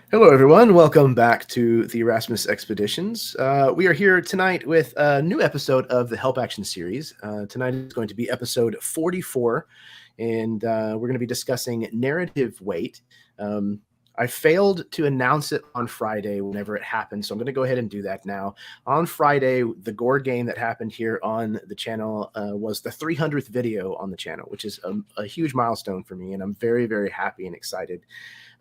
Hello, everyone. Welcome back to the Erasmus Expeditions. We are here tonight with a new episode of the Help Action series. Tonight is going to be episode 44, and we're going to be discussing narrative weight. I failed to announce it on Friday whenever it happened, so I'm going to go ahead and do that now. On Friday, the Gore game that happened here on the channel was the 300th video on the channel, which is a huge milestone for me, and I'm very, very happy and excited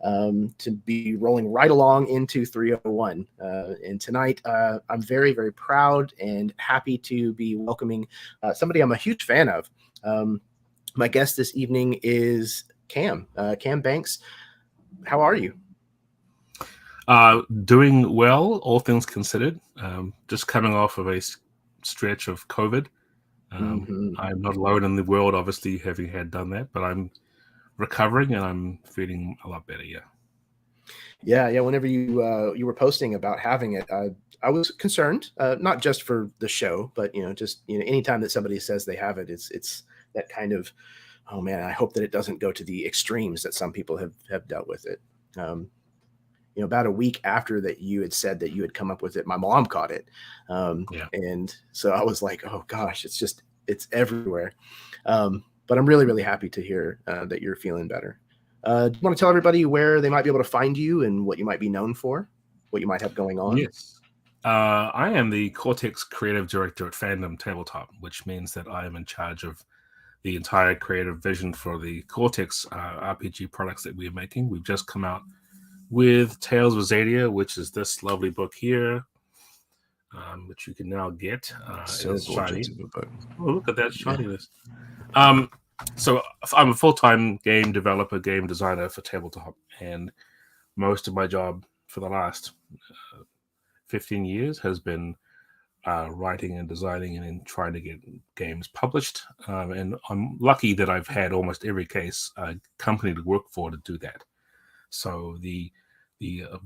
to be rolling right along into 301. And tonight, I'm very, very proud and happy to be welcoming somebody I'm a huge fan of. My guest this evening is Cam. Cam Banks, how are you? Doing well, all things considered. Just coming off of a stretch of COVID. I'm not alone in the world, obviously, having done that, but I'm recovering and I'm feeling a lot better. Yeah. Whenever you were posting about having it, I was concerned, not just for the show, but just anytime that somebody says they have it, it's that kind of, oh man, I hope that it doesn't go to the extremes that some people have dealt with it. About a week after that you had said that you had come up with it, my mom caught it. And so I was like, oh gosh, it's everywhere. But I'm really, really happy to hear that you're feeling better. Do you want to tell everybody where they might be able to find you and what you might be known for, what you might have going on? Yes. I am the Cortex creative director at Fandom Tabletop, which means that I am in charge of the entire creative vision for the Cortex RPG products that we're making. We've just come out with Tales of Zadia, which is this lovely book here, which you can now get. So gorgeous of a book. Oh, look at that shininess. So I'm a full-time game developer, game designer for Tabletop, and most of my job for the last 15 years has been writing and designing and trying to get games published. And I'm lucky that I've had almost every case company to work for to do that. So the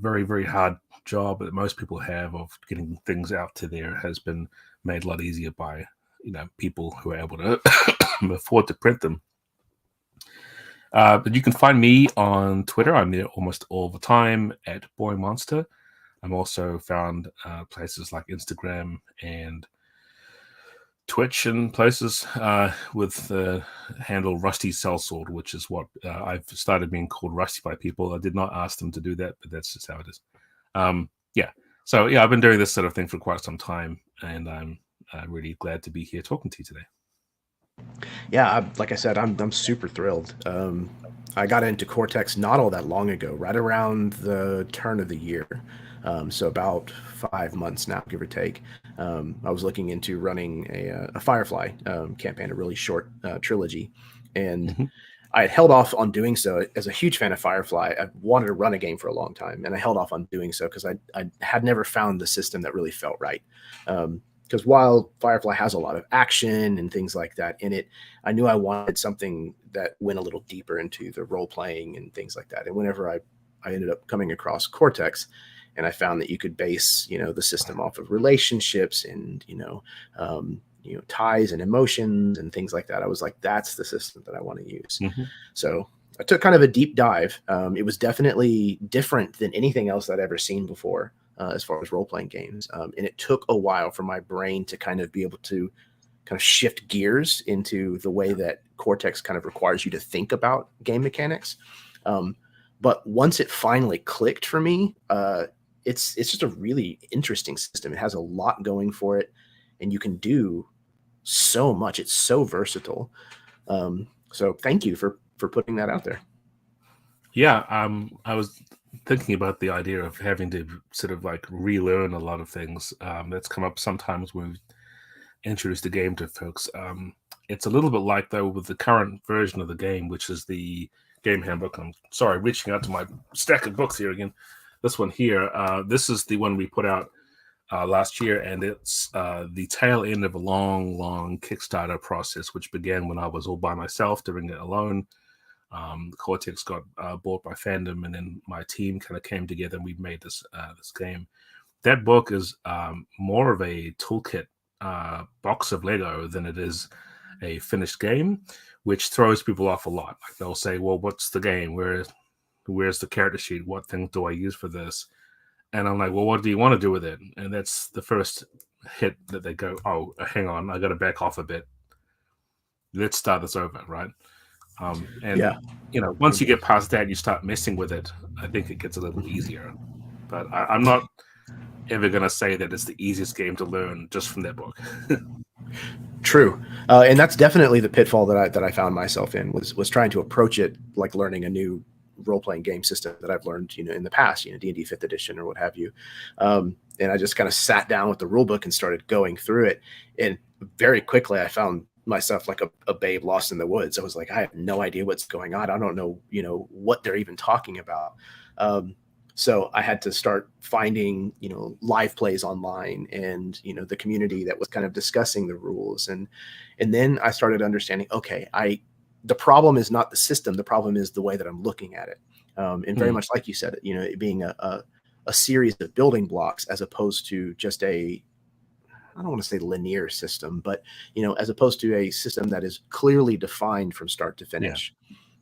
very, very hard job that most people have of getting things out to there has been made a lot easier by people who are able to afford to print them. But you can find me on Twitter. I'm there almost all the time at Boy Monster. I'm also found places like Instagram and Twitch and places with the handle Rusty Sellsword, which is what I've started being called Rusty by people. I did not ask them to do that, but that's just how it is. So I've been doing this sort of thing for quite some time, and I'm really glad to be here talking to you today. Yeah, like I said, I'm super thrilled. I got into Cortex not all that long ago, right around the turn of the year. So about 5 months now, give or take. I was looking into running a Firefly campaign, a really short trilogy, and I had held off on doing so. As a huge fan of Firefly, I wanted to run a game for a long time, and I held off on doing so because I had never found the system that really felt right. Because while Firefly has a lot of action and things like that in it, I knew I wanted something that went a little deeper into the role playing and things like that. And whenever I ended up coming across Cortex, and I found that you could base, the system off of relationships and, ties and emotions and things like that. I was like, that's the system that I want to use. So I took kind of a deep dive. It was definitely different than anything else I'd ever seen before as far as role-playing games. And it took a while for my brain to kind of be able to kind of shift gears into the way that Cortex kind of requires you to think about game mechanics. But once it finally clicked for me, it's just a really interesting system. It has a lot going for it, and you can do so much. It's so versatile. So thank you for putting that out there. Yeah, I was thinking about the idea of having to sort of like relearn a lot of things. That's come up sometimes when we've introduced the game to folks. It's a little bit like, though, with the current version of the game, which is the game handbook. I'm sorry, reaching out to my stack of books here again. This one here, this is the one we put out last year, and it's the tail end of a long, long Kickstarter process, which began when I was all by myself doing it alone. Cortex got bought by Fandom, and then my team kind of came together, and we made this game. That book is more of a toolkit box of Lego than it is a finished game, which throws people off a lot. Like they'll say, "Well, what's the game? Where Where's the character sheet? What thing do I use for this? And I'm like, well, what do you want to do with it? And that's the first hit that they go, oh, hang on, I got to back off a bit. Let's start this over, right? And once you get past that, you start messing with it. I think it gets a little easier. But I'm not ever going to say that it's the easiest game to learn just from that book. True, and that's definitely the pitfall that I found myself in was trying to approach it like learning a new role-playing game system that I've learned, in the past, D&D 5th edition or what have you. And I just kind of sat down with the rule book and started going through it. And very quickly I found myself like a babe lost in the woods. I was like, I have no idea what's going on. I don't know, what they're even talking about. So I had to start finding, live plays online and, the community that was kind of discussing the rules. And then I started understanding, okay, the problem is not the system. The problem is the way that I'm looking at it. And very much like you said, it being a series of building blocks as opposed to just I don't want to say linear system, but, as opposed to a system that is clearly defined from start to finish.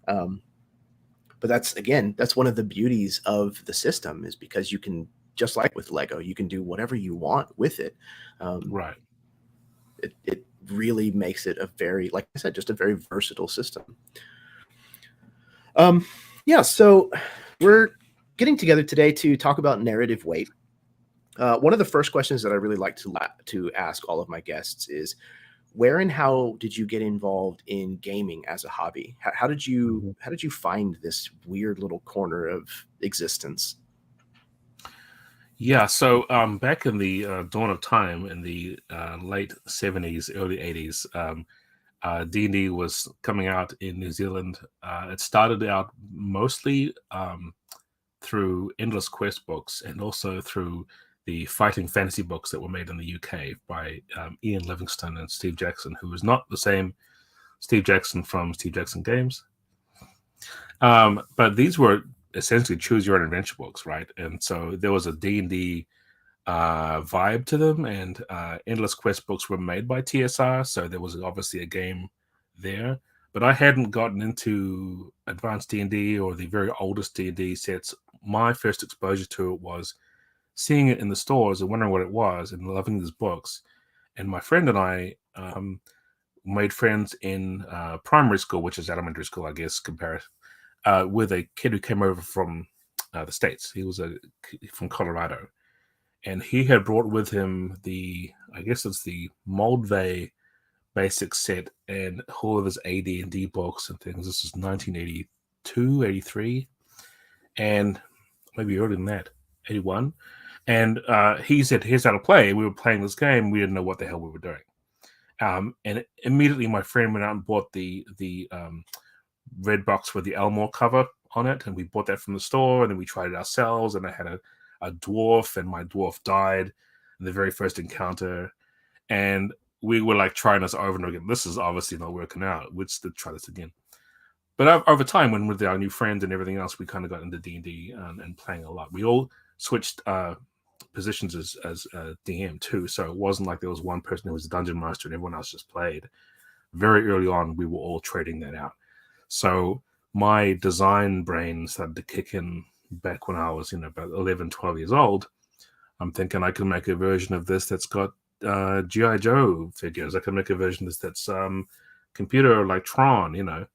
Yeah. But that's one of the beauties of the system, is because you can, just like with Lego, you can do whatever you want with it. Right. It really makes it like I said, just a very versatile system. Yeah, so we're getting together today to talk about narrative weight. One of the first questions that I really like to ask all of my guests is, where and how did you get involved in gaming as a hobby? How did you find this weird little corner of existence? Yeah, so back in the dawn of time, in the late 70s, early 80s, D&D was coming out in New Zealand. It started out mostly through Endless Quest books, and also through the fighting fantasy books that were made in the UK by Ian Livingstone and Steve Jackson, who was not the same Steve Jackson from Steve Jackson Games. But these were essentially choose your own adventure books, right? And so there was a D&D vibe to them, and Endless Quest books were made by TSR, so there was obviously a game there. But I hadn't gotten into advanced D&D or the very oldest D&D sets. My first exposure to it was seeing it in the stores and wondering what it was and loving these books. And my friend and I made friends in primary school, which is elementary school, I guess, compared with a kid who came over from the States. He was from Colorado. And he had brought with him I guess it's the Moldvay basic set and all of his AD&D books and things. This is 1982, 83, and maybe earlier than that, 81. And he said, here's how to play. We were playing this game. We didn't know what the hell we were doing. And immediately my friend went out and bought the red box with the Elmore cover on it. And we bought that from the store, and then we tried it ourselves. And I had a dwarf, and my dwarf died in the very first encounter. And we were like trying this over and over again. This is obviously not working out. Let's try this again. But over time, when with our new friends and everything else, we kind of got into D&D and playing a lot. We all switched positions as DM too, so it wasn't like there was one person who was a dungeon master and everyone else just played. Very early on, we were all trading that out. So my design brain started to kick in back when I was about 11, 12 years old. I'm thinking I can make a version of this that's got G.I. Joe figures. I can make a version of this that's computer like Tron,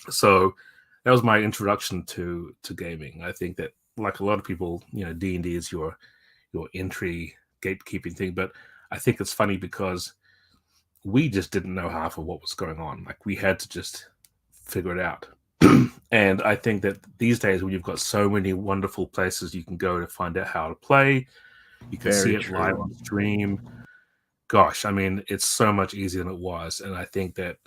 So that was my introduction to gaming. I think that, like a lot of people, D&D is your entry gatekeeping thing. But I think it's funny because we just didn't know half of what was going on. Like, we had to just figure it out. And I think that these days, when you've got so many wonderful places you can go to find out how to play, you can see it live on stream. Gosh, I mean, it's so much easier than it was. And I think that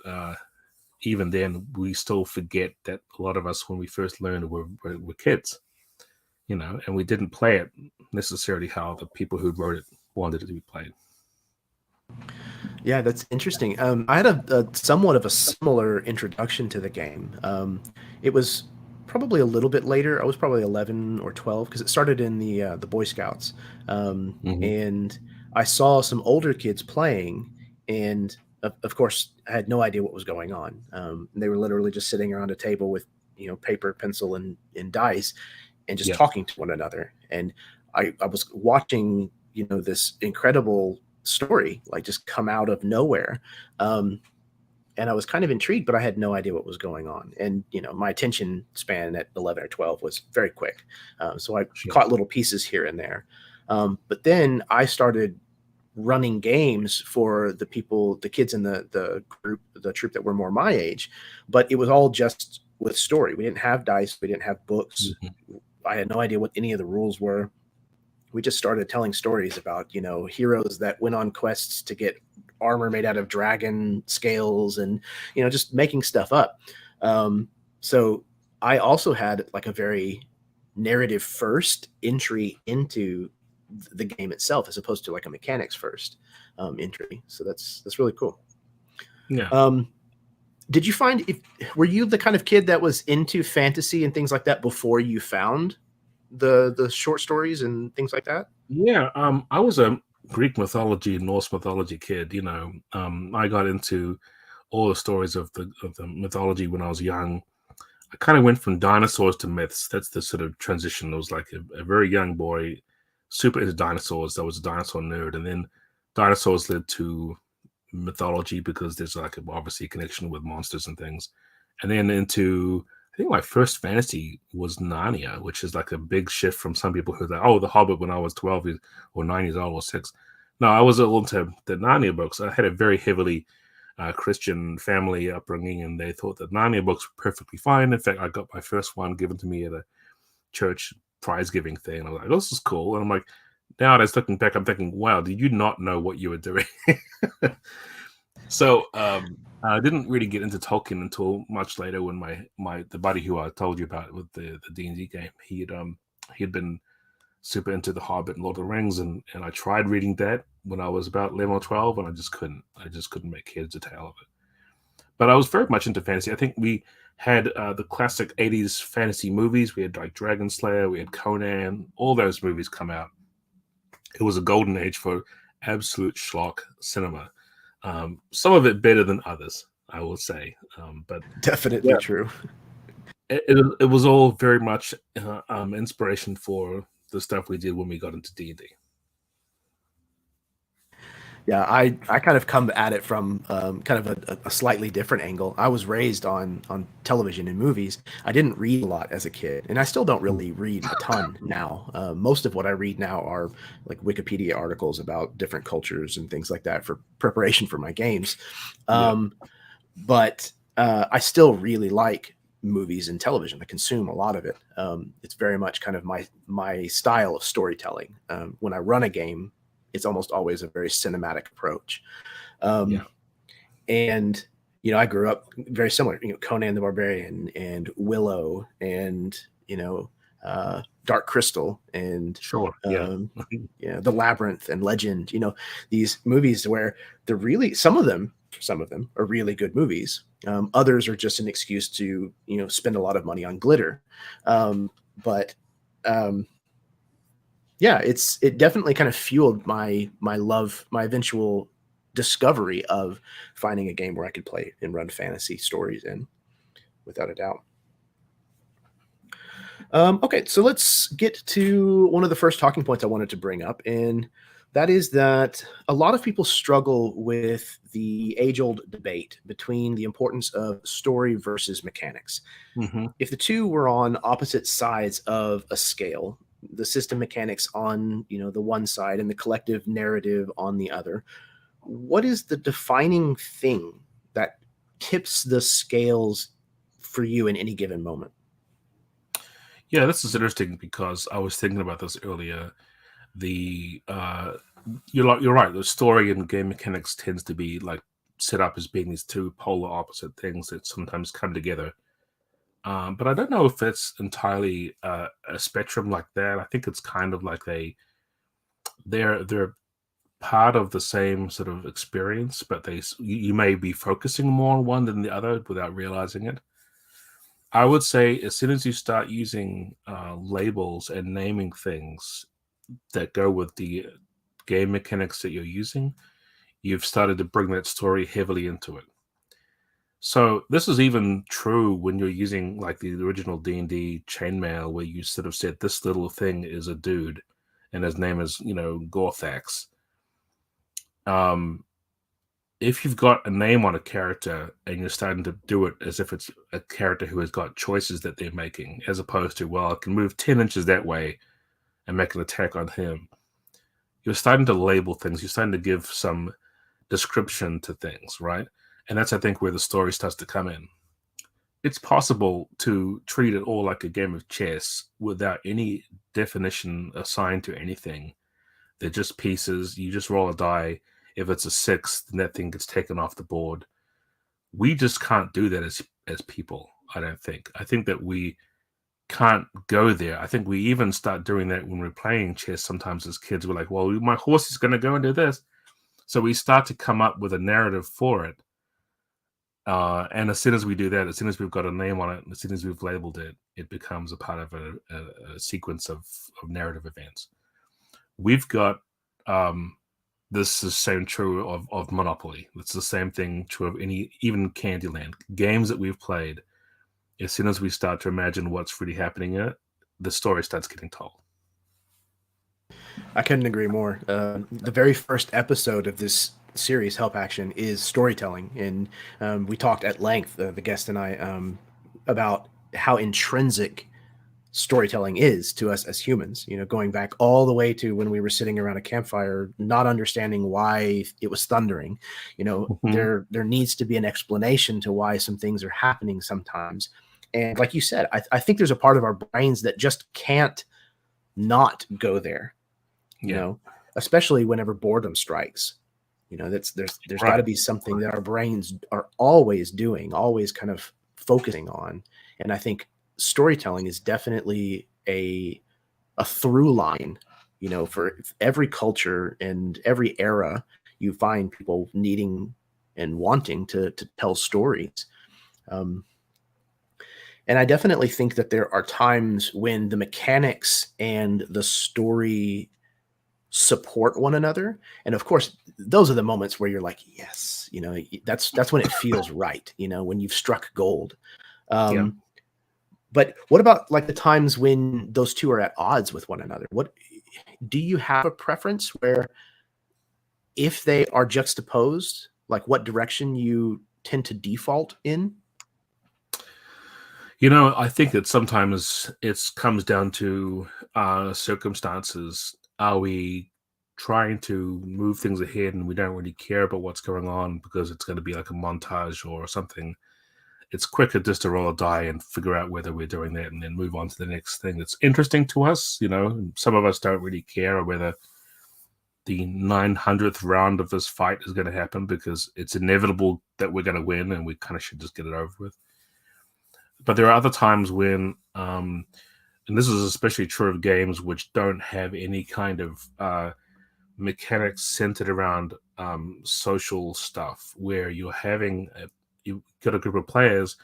even then, we still forget that a lot of us, when we first learned, were kids, and we didn't play it necessarily how the people who wrote it wanted it to be played. Yeah, that's interesting. I had a somewhat of a similar introduction to the game. It was probably a little bit later. I was probably 11 or 12 because it started in the Boy Scouts. And I saw some older kids playing, and of course, I had no idea what was going on. They were literally just sitting around a table with paper, pencil, and dice, and just Yeah. talking to one another. And I was watching, this incredible story like just come out of nowhere. And I was kind of intrigued, but I had no idea what was going on. And my attention span at 11 or 12 was very quick, so I Sure. caught little pieces here and there. But then I started running games for the kids in the troop that were more my age, but it was all just with story. We didn't have dice, we didn't have books. Mm-hmm. I had no idea what any of the rules were. We just started telling stories about heroes that went on quests to get armor made out of dragon scales, and just making stuff up. So I also had like a very narrative first entry into the game itself, as opposed to like a mechanics first entry. So that's really cool. Yeah. Did you find, were you the kind of kid that was into fantasy and things like that before you found the short stories and things like that? Yeah. I was a Greek mythology, Norse mythology kid. I got into all the stories of the mythology when I was young. I kind of went from dinosaurs to myths. That's the sort of transition. I was like a very young boy, super into dinosaurs. I was a dinosaur nerd, and then dinosaurs led to mythology because there's like obviously a connection with monsters and things, and then into, I think my first fantasy was Narnia, which is like a big shift from some people who are like, oh, The Hobbit when I was 12 or 9 years old or 6. No, I was all into the Narnia books. I had a very heavily Christian family upbringing, and they thought that Narnia books were perfectly fine. In fact, I got my first one given to me at a church prize giving thing. And I was like, oh, this is cool. And I'm like, nowadays looking back, I'm thinking, wow, did you not know what you were doing? So I didn't really get into Tolkien until much later, when the buddy who I told you about with the D&D game, he had been super into The Hobbit and Lord of the Rings, and I tried reading that when I was about 11 or 12, and I just couldn't make heads or tail of it. But I was very much into fantasy. I think we had the classic 80s fantasy movies. We had like Dragon Slayer, we had Conan, all those movies come out. It was a golden age for absolute schlock cinema. Some of it better than others, I will say. But Definitely true. it was all very much inspiration for the stuff we did when we got into D&D. Yeah, I kind of come at it from kind of a slightly different angle. I was raised on television and movies. I didn't read a lot as a kid, and I still don't really read a ton now. Most of what I read now are like Wikipedia articles about different cultures and things like that for preparation for my games. But I still really like movies and television. I consume a lot of it. It's very much kind of my style of storytelling. When I run a game, it's almost always a very cinematic approach. And I grew up very similar. Conan the Barbarian and Willow and Dark Crystal and The Labyrinth and Legend. These movies where they're really, some of them are really good movies. Others are just an excuse to spend a lot of money on glitter. Yeah, it definitely kind of fueled my love, my eventual discovery of finding a game where I could play and run fantasy stories in, without a doubt. Okay, so let's get to one of the first talking points I wanted to bring up, and that is that a lot of people struggle with the age-old debate between the importance of story versus mechanics. Mm-hmm. If the two were on opposite sides of a scale, the system mechanics on the one side and the collective narrative on the other, what is the defining thing that tips the scales for you in any given moment? Yeah, this is interesting because I was thinking about this earlier. You're right. The story and game mechanics tends to be like set up as being these two polar opposite things that sometimes come together. But I don't know if it's entirely a spectrum like that. I think it's kind of like they're part of the same sort of experience, but you may be focusing more on one than the other without realizing it. I would say as soon as you start using labels and naming things that go with the game mechanics that you're using, you've started to bring that story heavily into it. So this is even true when you're using like the original D&D chainmail, where you sort of said this little thing is a dude, and his name is Gorthax. If you've got a name on a character and you're starting to do it as if it's a character who has got choices that they're making, as opposed to, well, I can move 10 inches that way and make an attack on him, you're starting to label things. You're starting to give some description to things, right? And that's, I think, where the story starts to come in. It's possible to treat it all like a game of chess without any definition assigned to anything. They're just pieces. You just roll a die. If it's a 6, then that thing gets taken off the board. We just can't do that as people, I don't think. I think that we can't go there. I think we even start doing that when we're playing chess sometimes as kids. We're like, well, my horse is going to go and do this. So we start to come up with a narrative for it. And as soon as we do that, as soon as we've got a name on it, as soon as we've labeled it, it becomes a part of a sequence of narrative events. We've got this is same true of Monopoly. It's the same thing true of even Candyland. Games that we've played, as soon as we start to imagine what's really happening in it, the story starts getting told. I couldn't agree more. The very first episode of this series, Help Action, is storytelling. And we talked at length, the guest and I, about how intrinsic storytelling is to us as humans, going back all the way to when we were sitting around a campfire, not understanding why it was thundering. There needs to be an explanation to why some things are happening sometimes. And like you said, I think there's a part of our brains that just can't not go there, especially whenever boredom strikes. There's Right. got to be something that our brains are always doing, always kind of focusing on. And I think storytelling is definitely a through line, for every culture and every era. You find people needing and wanting to tell stories. And I definitely think that there are times when the mechanics and the story support one another. And of course, those are the moments where you're like, yes, that's when it feels right, when you've struck gold. Yeah. But what about like the times when those two are at odds with one another? What do you have a preference where if they are juxtaposed, like what direction you tend to default in? I think that sometimes it comes down to circumstances. Are we trying to move things ahead and we don't really care about what's going on because it's going to be like a montage or something? It's quicker just to roll a die and figure out whether we're doing that and then move on to the next thing that's interesting to us. Some of us don't really care whether the 900th round of this fight is going to happen because it's inevitable that we're going to win and we kind of should just get it over with. But there are other times when, and this is especially true of games which don't have any kind of mechanics centered around social stuff, where you've got a group of players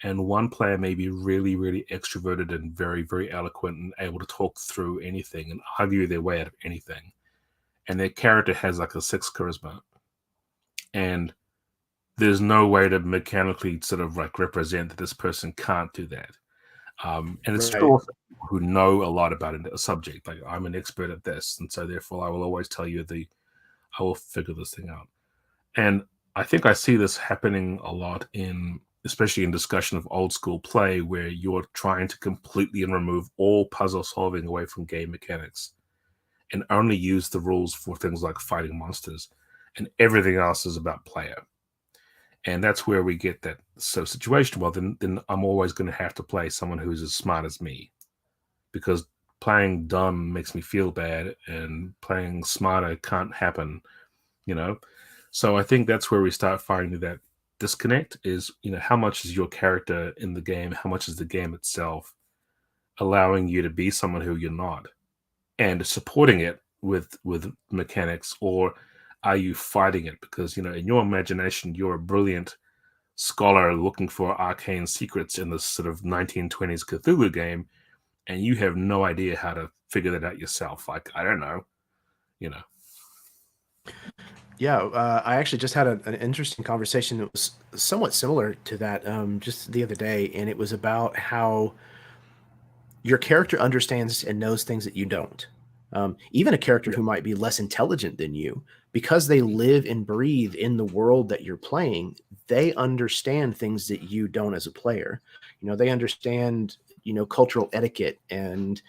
and one player may be really, really extroverted and very, very eloquent and able to talk through anything and argue their way out of anything. And their character has like a 6 charisma. And there's no way to mechanically sort of like represent that this person can't do that. And it's true of people who know a lot about a subject. Like, I'm an expert at this, and so therefore I will always tell you I will figure this thing out. And I think I see this happening a lot especially in discussion of old school play, where you're trying to completely remove all puzzle solving away from game mechanics and only use the rules for things like fighting monsters, and everything else is about player. And that's where we get that situation. Well, then I'm always going to have to play someone who's as smart as me, because playing dumb makes me feel bad and playing smarter can't happen, So I think that's where we start finding that disconnect is, how much is your character in the game? How much is the game itself allowing you to be someone who you're not and supporting it with mechanics, or are you fighting it? Because, in your imagination, you're a brilliant scholar looking for arcane secrets in this sort of 1920s Cthulhu game, and you have no idea how to figure that out yourself. Like, I don't know. Yeah, I actually just had an interesting conversation that was somewhat similar to that just the other day, and it was about how your character understands and knows things that you don't. Even a character Yeah. who might be less intelligent than you, because they live and breathe in the world that you're playing, they understand things that you don't as a player. They understand, cultural etiquette and,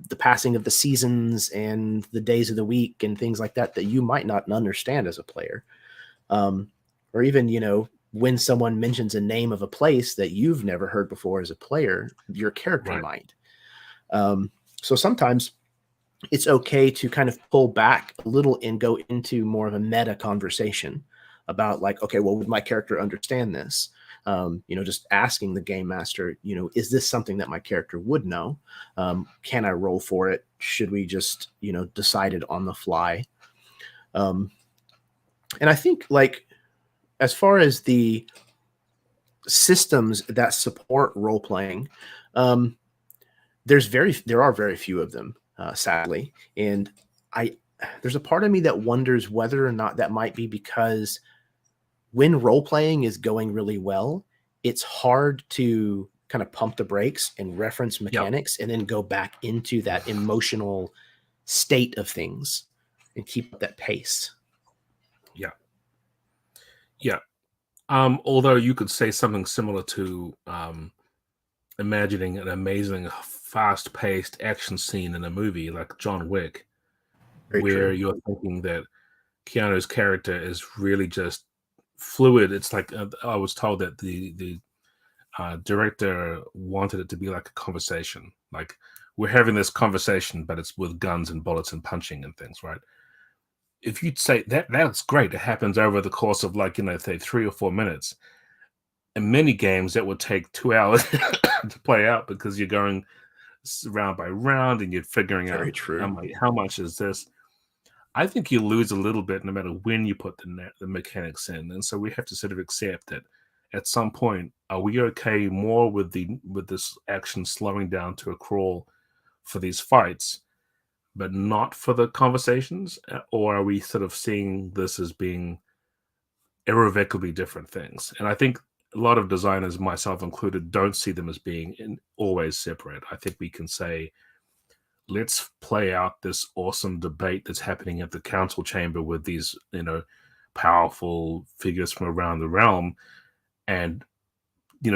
the passing of the seasons and the days of the week and things like that that you might not understand as a player. Or even, when someone mentions a name of a place that you've never heard before as a player, your character Right. might. So sometimes it's okay to kind of pull back a little and go into more of a meta conversation about, like, okay, well, would my character understand this? Just asking the game master, is this something that my character would know? Can I roll for it? Should we just, decide it on the fly? And I think, like, as far as the systems that support role playing, um, there are very few of them, sadly, and I there's a part of me that wonders whether or not that might be because when role playing is going really well, it's hard to kind of pump the brakes and reference Yeah. mechanics and then go back into that emotional state of things and keep up that pace. Yeah. Yeah. Although you could say something similar to imagining an amazing, fast-paced action scene in a movie like John Wick, Very where true. you're thinking that Keanu's character is really just fluid. It's like I was told that the director wanted it to be like a conversation. Like we're having this conversation, but it's with guns and bullets and punching and things, right? If you'd say that, that's great. It happens over the course of, like, say 3 or 4 minutes. In many games, that would take 2 hours to play out because you're going round by round and you're figuring Very out true. how much is this. I think you lose a little bit no matter when you put the mechanics in, and so we have to sort of accept that at some point, are we okay more with this action slowing down to a crawl for these fights, but not for the conversations, or are we sort of seeing this as being irrevocably different things? And I think a lot of designers, myself included, don't see them as being always separate. I think we can say, let's play out this awesome debate that's happening at the council chamber with these, powerful figures from around the realm, and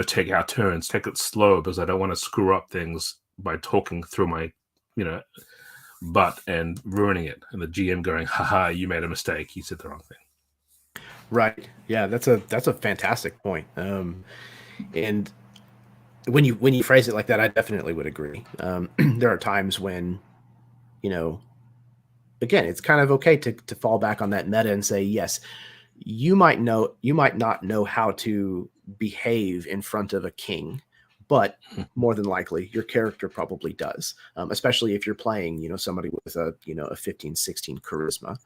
take our turns, take it slow, because I don't want to screw up things by talking through my, you know, butt and ruining it. And the GM going, haha, you made a mistake. You said the wrong thing. Right. Yeah, that's a fantastic point. And when you phrase it like that, I definitely would agree. There are times when, you know, again, it's kind of okay to fall back on that meta and say, yes, you might not know how to behave in front of a king, but more than likely your character probably does, especially if you're playing, somebody with a 15, 16 charisma.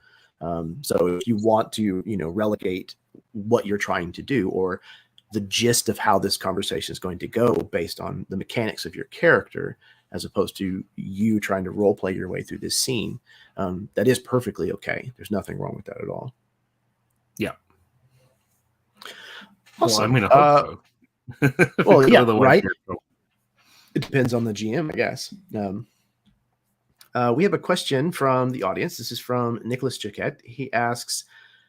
So if you want to, relegate what you're trying to do, or the gist of how this conversation is going to go based on the mechanics of your character, as opposed to you trying to role play your way through this scene, that is perfectly okay. There's nothing wrong with that at all. Yeah. Well, I Awesome. mean, I hope so. Well, Because yeah, otherwise, right. It depends on the GM, I guess. We have a question from the audience. This is from Nicholas Jaquette. He asks,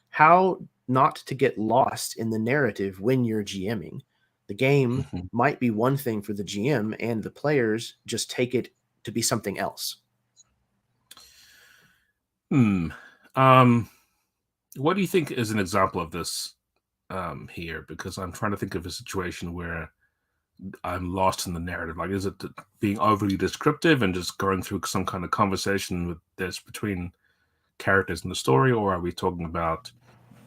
how not to get lost in the narrative when you're GMing. The game might be one thing for the GM, and the players just take it to be something else. What do you think is an example of this here? Because I'm trying to think of a situation where I'm lost in the narrative. Like, is it being overly descriptive and just going through some kind of conversation that's between characters in the story, or are we talking about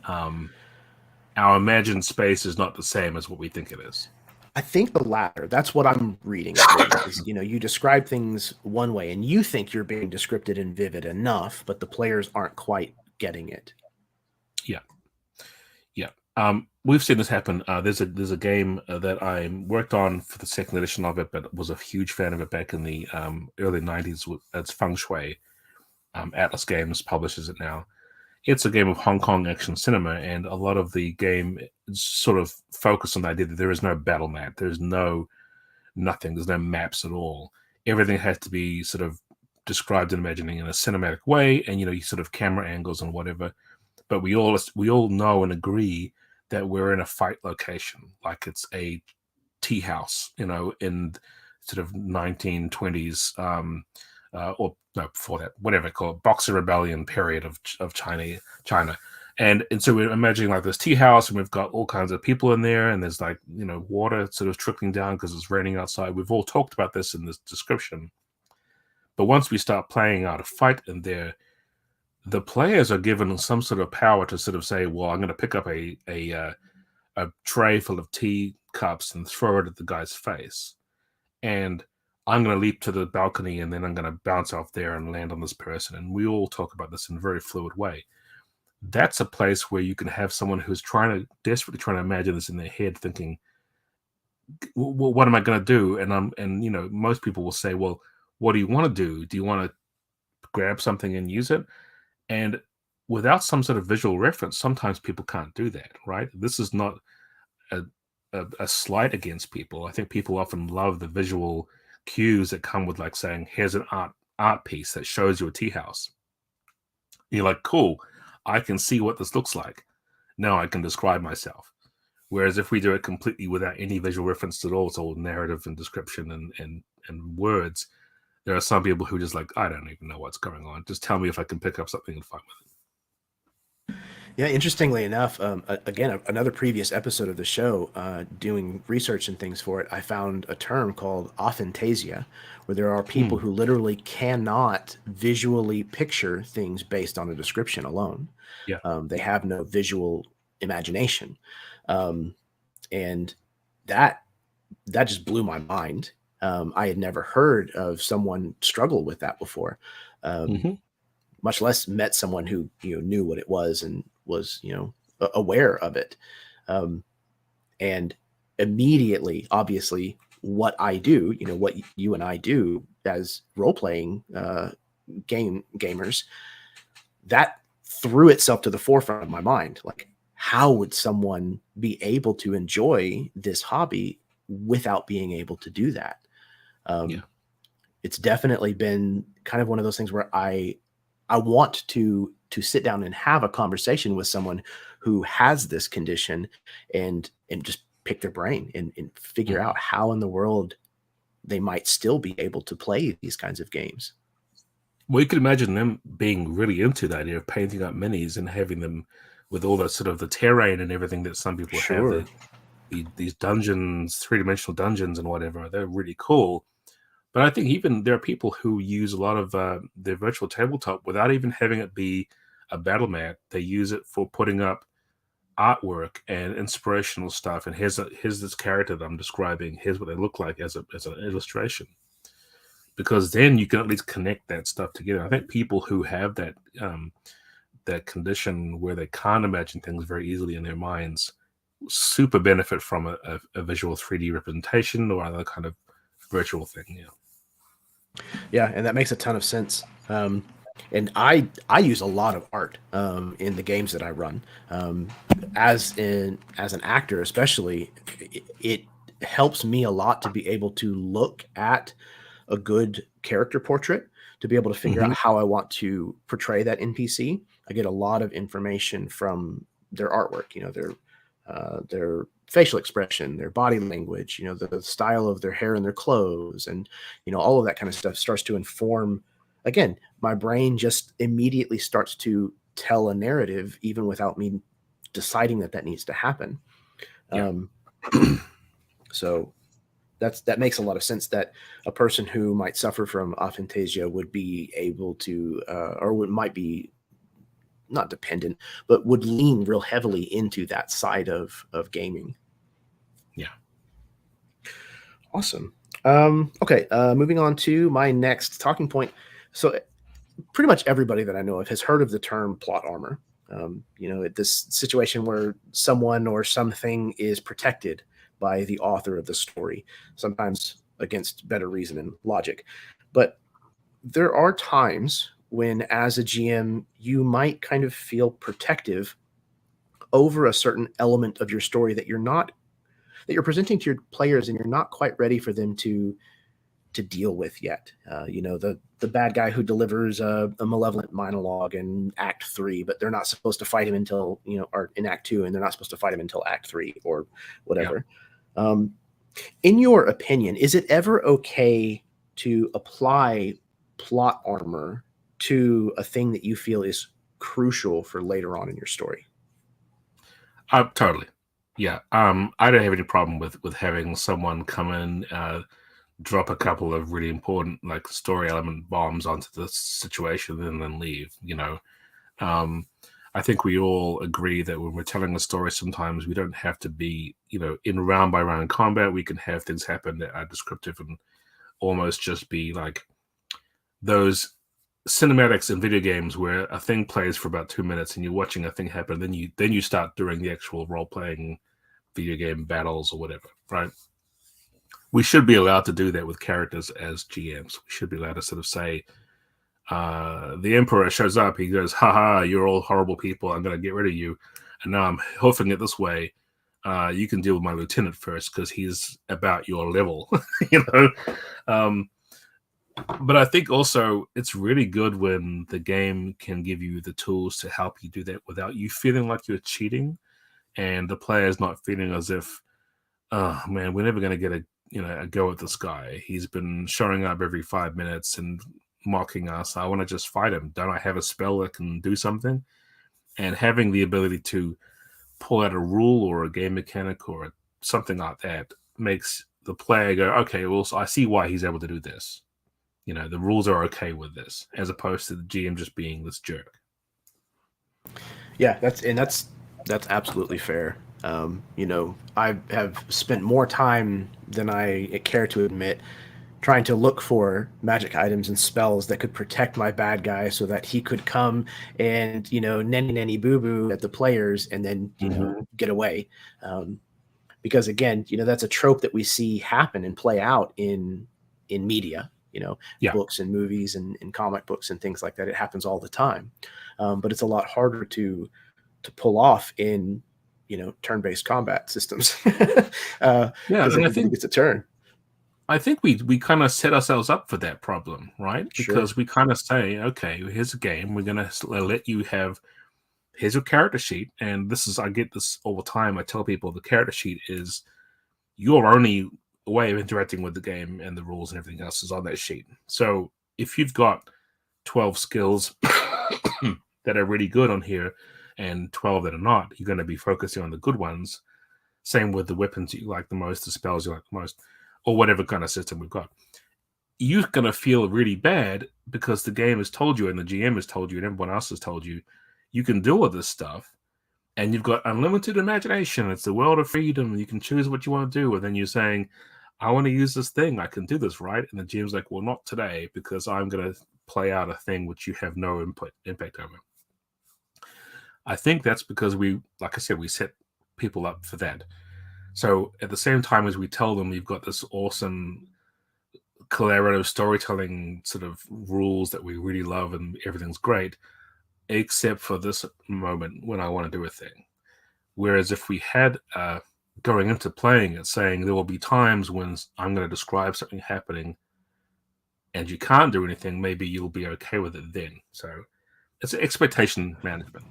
our imagined space is not the same as what we think it is? I think the latter. That's what I'm reading, at least. Is, you describe things one way, and you think you're being descriptive and vivid enough, but the players aren't quite getting it. Yeah, yeah. We've seen this happen. There's a game that I worked on for the second edition of it, but was a huge fan of it back in the early '90s. It's Feng Shui. Atlas Games publishes it now. it's a game of Hong Kong action cinema, and a lot of the game is sort of focused on the idea that there is no battle map, there's nothing, there's no maps at all. Everything has to be sort of described and imagining in a cinematic way, and you sort of camera angles and whatever. But we all know and agree that we're in a fight location, like it's a tea house, in sort of 1920s, or no, before that, whatever called Boxer Rebellion period of China. And so we're imagining like this tea house, and we've got all kinds of people in there, and there's like, water sort of trickling down because it's raining outside. We've all talked about this in this description. But once we start playing out a fight in there, the players are given some sort of power to sort of say, well, I'm going to pick up a tray full of tea cups and throw it at the guy's face. And I'm going to leap to the balcony, and then I'm going to bounce off there and land on this person. And we all talk about this in a very fluid way. That's a place where you can have someone who's desperately trying to imagine this in their head, thinking, well, what am I going to do? And most people will say, well, what do you want to do? Do you want to grab something and use it? And without some sort of visual reference, sometimes people can't do that, right? This is not a slight against people. I think people often love the visual cues that come with like saying, here's an art piece that shows you a tea house. You're like, cool, I can see what this looks like. Now I can describe myself. Whereas if we do it completely without any visual reference at all, it's all narrative and description and words, there are some people who just like, I don't even know what's going on. Just tell me if I can pick up something and fight with it. Yeah, interestingly enough, again, another previous episode of the show, doing research and things for it, I found a term called Authentasia, where there are people who literally cannot visually picture things based on a description alone. Yeah. They have no visual imagination. And that just blew my mind. I had never heard of someone struggle with that before, much less met someone who knew what it was and was aware of it. And immediately, obviously, what I do, what you and I do as role-playing gamers, that threw itself to the forefront of my mind. Like, how would someone be able to enjoy this hobby without being able to do that? It's definitely been kind of one of those things where I want to sit down and have a conversation with someone who has this condition and just pick their brain and figure out how in the world they might still be able to play these kinds of games. Well, you could imagine them being really into the idea of painting up minis and having them with all the sort of the terrain and everything that some people have. These dungeons, three-dimensional dungeons and whatever, they're really cool. But I think even there are people who use a lot of their virtual tabletop without even having it be a battle map. They use it for putting up artwork and inspirational stuff. And here's this character that I'm describing. Here's what they look like as an illustration. Because then you can at least connect that stuff together. I think people who have that condition where they can't imagine things very easily in their minds super benefit from a visual 3D representation or other kind of virtual thing. Yeah, and that makes a ton of sense. And I use a lot of art in the games that I run. As an actor, especially, it helps me a lot to be able to look at a good character portrait, to be able to figure out how I want to portray that NPC. I get a lot of information from their artwork, their facial expression, their body language, the style of their hair and their clothes, and all of that kind of stuff starts to inform. Again, my brain just immediately starts to tell a narrative even without me deciding that needs to happen. So that makes a lot of sense, that a person who might suffer from Authentasia would be able to might be not dependent, but would lean real heavily into that side of gaming. Yeah. Awesome. Okay. Moving on to my next talking point. So pretty much everybody that I know of has heard of the term plot armor. This situation where someone or something is protected by the author of the story, sometimes against better reason and logic. But there are times when, as a GM, you might kind of feel protective over a certain element of your story that you're presenting to your players, and you're not quite ready for them to deal with yet. The bad guy who delivers a malevolent monologue in Act 3, but they're not supposed to fight him until, or in Act 2, and they're not supposed to fight him until Act 3 or whatever. In your opinion, is it ever okay to apply plot armor to a thing that you feel is crucial for later on in your story? Totally. Yeah. I don't have any problem with having someone come in, drop a couple of really important like story element bombs onto the situation and then leave. I think we all agree that when we're telling a story, sometimes we don't have to be, in round by round combat. We can have things happen that are descriptive and almost just be like those cinematics in video games where a thing plays for about 2 minutes and you're watching a thing happen. Then you start doing the actual role playing video game battles or whatever, right? We should be allowed to do that with characters as GMs. We should be allowed to sort of say, the Emperor shows up, he goes, haha, you're all horrible people, I'm going to get rid of you. And now I'm hoofing it this way. You can deal with my lieutenant first because he's about your level, But I think also it's really good when the game can give you the tools to help you do that without you feeling like you're cheating and the player's not feeling as if, oh man, we're never going to get a go at this guy. He's been showing up every 5 minutes and mocking us. I want to just fight him. Don't I have a spell that can do something? And having the ability to pull out a rule or a game mechanic or something like that makes the player go, okay, well, so I see why he's able to do this. The rules are okay with this, as opposed to the GM just being this jerk. Yeah, that's absolutely fair. I have spent more time than I care to admit trying to look for magic items and spells that could protect my bad guy so that he could come and, nanny boo boo at the players and then, get away. Because again, that's a trope that we see happen and play out in media, books and movies and comic books and things like that. It happens all the time. But it's a lot harder to pull off in, turn-based combat systems. And I think it's a turn. I think we kind of set ourselves up for that problem, right? Sure. Because we kind of say, okay, here's a game. We're going to let you have, here's your character sheet. And I get this all the time. I tell people the character sheet is your only way of interacting with the game, and the rules and everything else is on that sheet. So if you've got 12 skills that are really good on here and 12 that are not, you're going to be focusing on the good ones. Same with the weapons you like the most, the spells you like the most, or whatever kind of system we've got. You're going to feel really bad because the game has told you and the GM has told you and everyone else has told you, you can do all this stuff and you've got unlimited imagination. It's the world of freedom. You can choose what you want to do. And then you're saying, I want to use this thing. I can do this, right? And the GM's like, well, not today because I'm going to play out a thing which you have no impact over. I think that's because we set people up for that. So at the same time as we tell them we've got this awesome collaborative storytelling sort of rules that we really love and everything's great, except for this moment when I want to do a thing. Whereas if we had going into playing it saying there will be times when I'm going to describe something happening and you can't do anything, maybe you'll be okay with it then. So it's expectation management.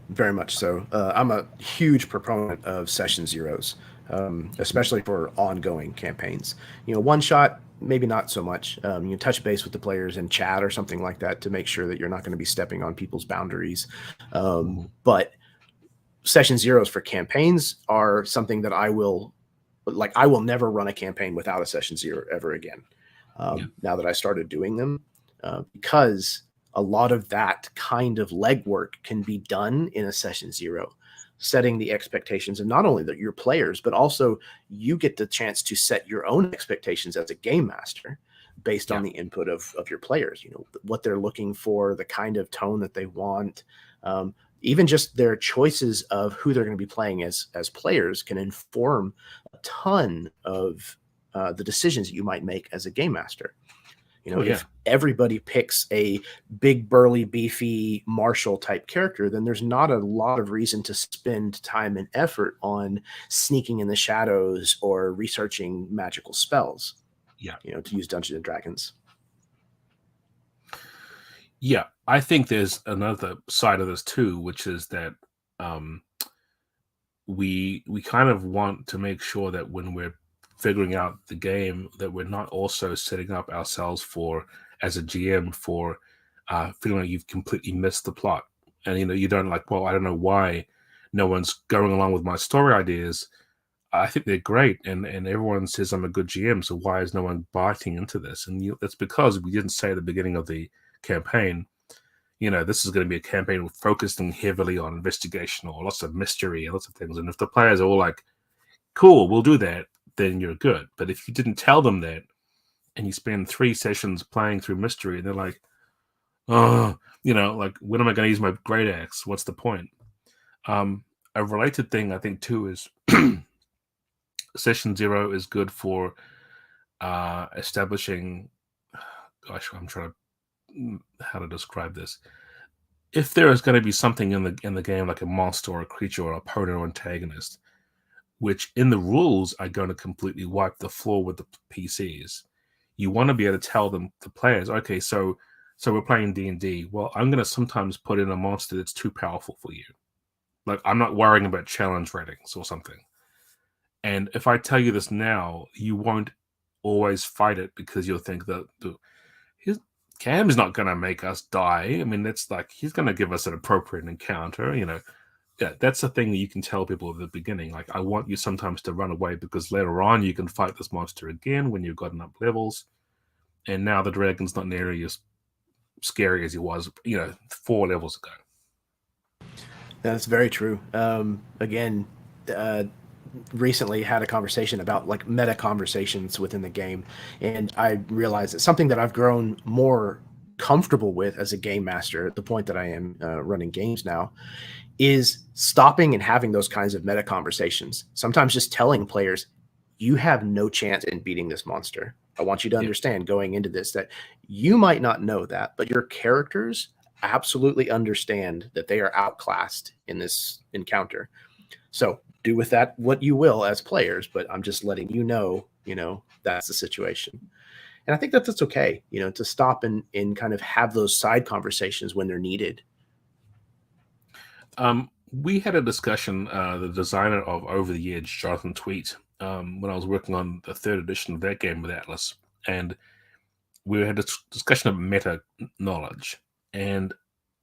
Very much so. I'm a huge proponent of session zeros, especially for ongoing campaigns. One shot, maybe not so much. You touch base with the players in chat or something like that to make sure that you're not going to be stepping on people's boundaries. But session zeros for campaigns are something that I will never run a campaign without a session zero ever again. Now that I started doing them, because a lot of that kind of legwork can be done in a session zero, setting the expectations of not only your players, but also you get the chance to set your own expectations as a game master based on the input of your players, what they're looking for, the kind of tone that they want, even just their choices of who they're going to be playing as players can inform a ton of the decisions that you might make as a game master. You know, Oh, yeah. if everybody picks a big, burly, beefy martial type character, then there's not a lot of reason to spend time and effort on sneaking in the shadows or researching magical spells. Yeah. You know, to use Dungeons and Dragons. Yeah, I think there's another side of this too, which is that we kind of want to make sure that when we're figuring out the game, that we're not also setting up ourselves for, as a GM, for feeling like you've completely missed the plot, and you don't like, well, I don't know why no one's going along with my story ideas. I think they're great, and everyone says I'm a good GM, so why is no one biting into this? And that's because we didn't say at the beginning of the campaign, this is going to be a campaign focusing heavily on investigation or lots of mystery and lots of things. And if the players are all like, cool, we'll do that, then you're good. But if you didn't tell them that and you spend 3 sessions playing through mystery and they're like, oh, like, when am I going to use my great axe? What's the point? A related thing I think too is session 0 is good for establishing, gosh, I'm trying to, how to describe this. If there is going to be something in the game, like a monster or a creature or opponent or antagonist, which in the rules are going to completely wipe the floor with the PCs, you want to be able to tell them, the players, okay, so we're playing D&D. Well, I'm going to sometimes put in a monster that's too powerful for you. Like, I'm not worrying about challenge ratings or something. And if I tell you this now, you won't always fight it, because you'll think that Cam's not going to make us die. I mean, it's like, he's going to give us an appropriate encounter, Yeah, that's the thing that you can tell people at the beginning. Like, I want you sometimes to run away, because later on you can fight this monster again when you've gotten up levels. And now the dragon's not nearly as scary as he was, 4 levels ago. That's very true. Again, recently had a conversation about like meta conversations within the game, and I realized that something that I've grown more comfortable with as a game master, at the point that I am running games now, is stopping and having those kinds of meta conversations. Sometimes just telling players, you have no chance in beating this monster. I want you to understand going into this that you might not know that, but your characters absolutely understand that they are outclassed in this encounter. So do with that what you will as players, but I'm just letting you know, that's the situation. And I think that that's okay, to stop and kind of have those side conversations when they're needed. We had a discussion, the designer of Over the Edge, Jonathan Tweet, when I was working on the 3rd edition of that game with Atlas, and we had a discussion of meta knowledge, and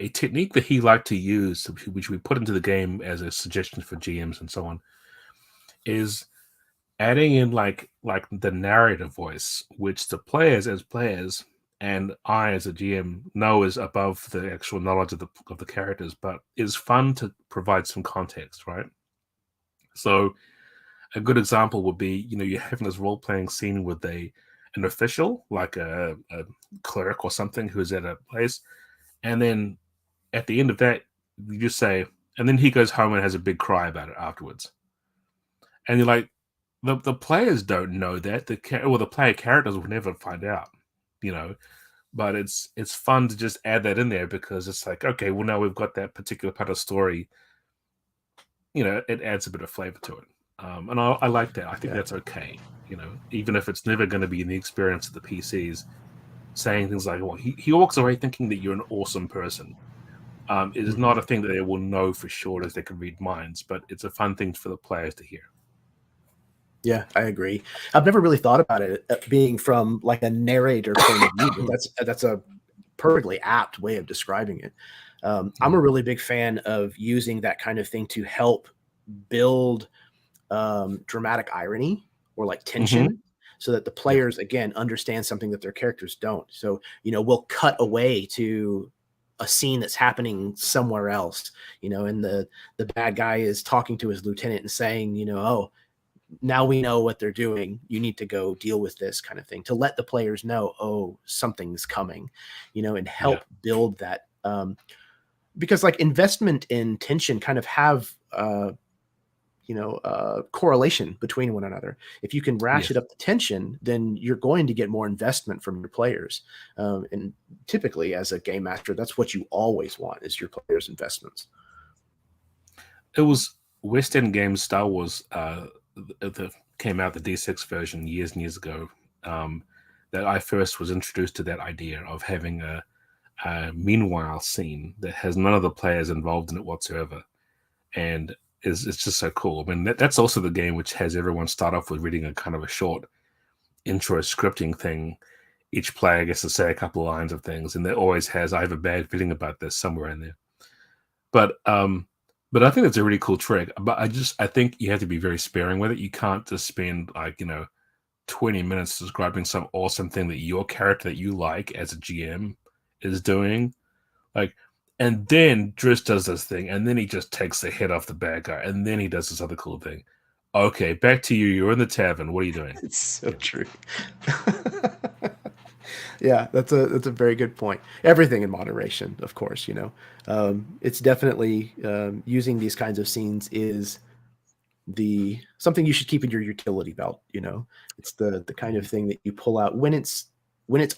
a technique that he liked to use, which we put into the game as a suggestion for GMs and so on, is adding in like the narrative voice, which the players as players and I as a GM know is above the actual knowledge of the characters, but is fun to provide some context, right? So a good example would be, you're having this role-playing scene with an official, like a cleric or something, who's at a place, and then at the end of that, you just say, and then he goes home and has a big cry about it afterwards. And you're like, the players don't know that. The player characters will never find out, But it's fun to just add that in there, because it's like, okay, well, now we've got that particular part of story. It adds a bit of flavor to it. And I like that. I think that's okay. Even if it's never going to be in the experience of the PCs, saying things like, well, he walks away thinking that you're an awesome person. It is not a thing that they will know for sure, as they can read minds, but it's a fun thing for the players to hear. Yeah, I agree. I've never really thought about it being from like a narrator point of view, but that's a perfectly apt way of describing it. I'm a really big fan of using that kind of thing to help build dramatic irony or like tension, so that the players again understand something that their characters don't. So we'll cut away to a scene that's happening somewhere else, and the bad guy is talking to his lieutenant and saying, oh, now we know what they're doing, you need to go deal with this, kind of thing, to let the players know, oh, something's coming, and help build that. Because like investment in tension kind of have correlation between one another. If you can ratchet Yes. up the tension, then you're going to get more investment from your players. And typically, as a game master, that's what you always want, is your players' investments. It was West End Games Star Wars that came out, the D6 version, years and years ago, that I first was introduced to that idea of having a meanwhile scene that has none of the players involved in it whatsoever. And it's just so cool. I mean, that's also the game which has everyone start off with reading a kind of a short intro scripting thing. Each player gets to say a couple of lines of things, and it always has, I have a bad feeling about this, somewhere in there. But I think that's a really cool trick. But I think you have to be very sparing with it. You can't just spend 20 minutes describing some awesome thing that your character that you like as a GM is doing. And then Driss does this thing, and then he just takes the head off the bad guy, and then he does this other cool thing. Okay, back to you. You're in the tavern. What are you doing? It's so true. Yeah, that's a very good point. Everything in moderation, of course. It's definitely using these kinds of scenes is something you should keep in your utility belt. It's the kind of thing that you pull out when it's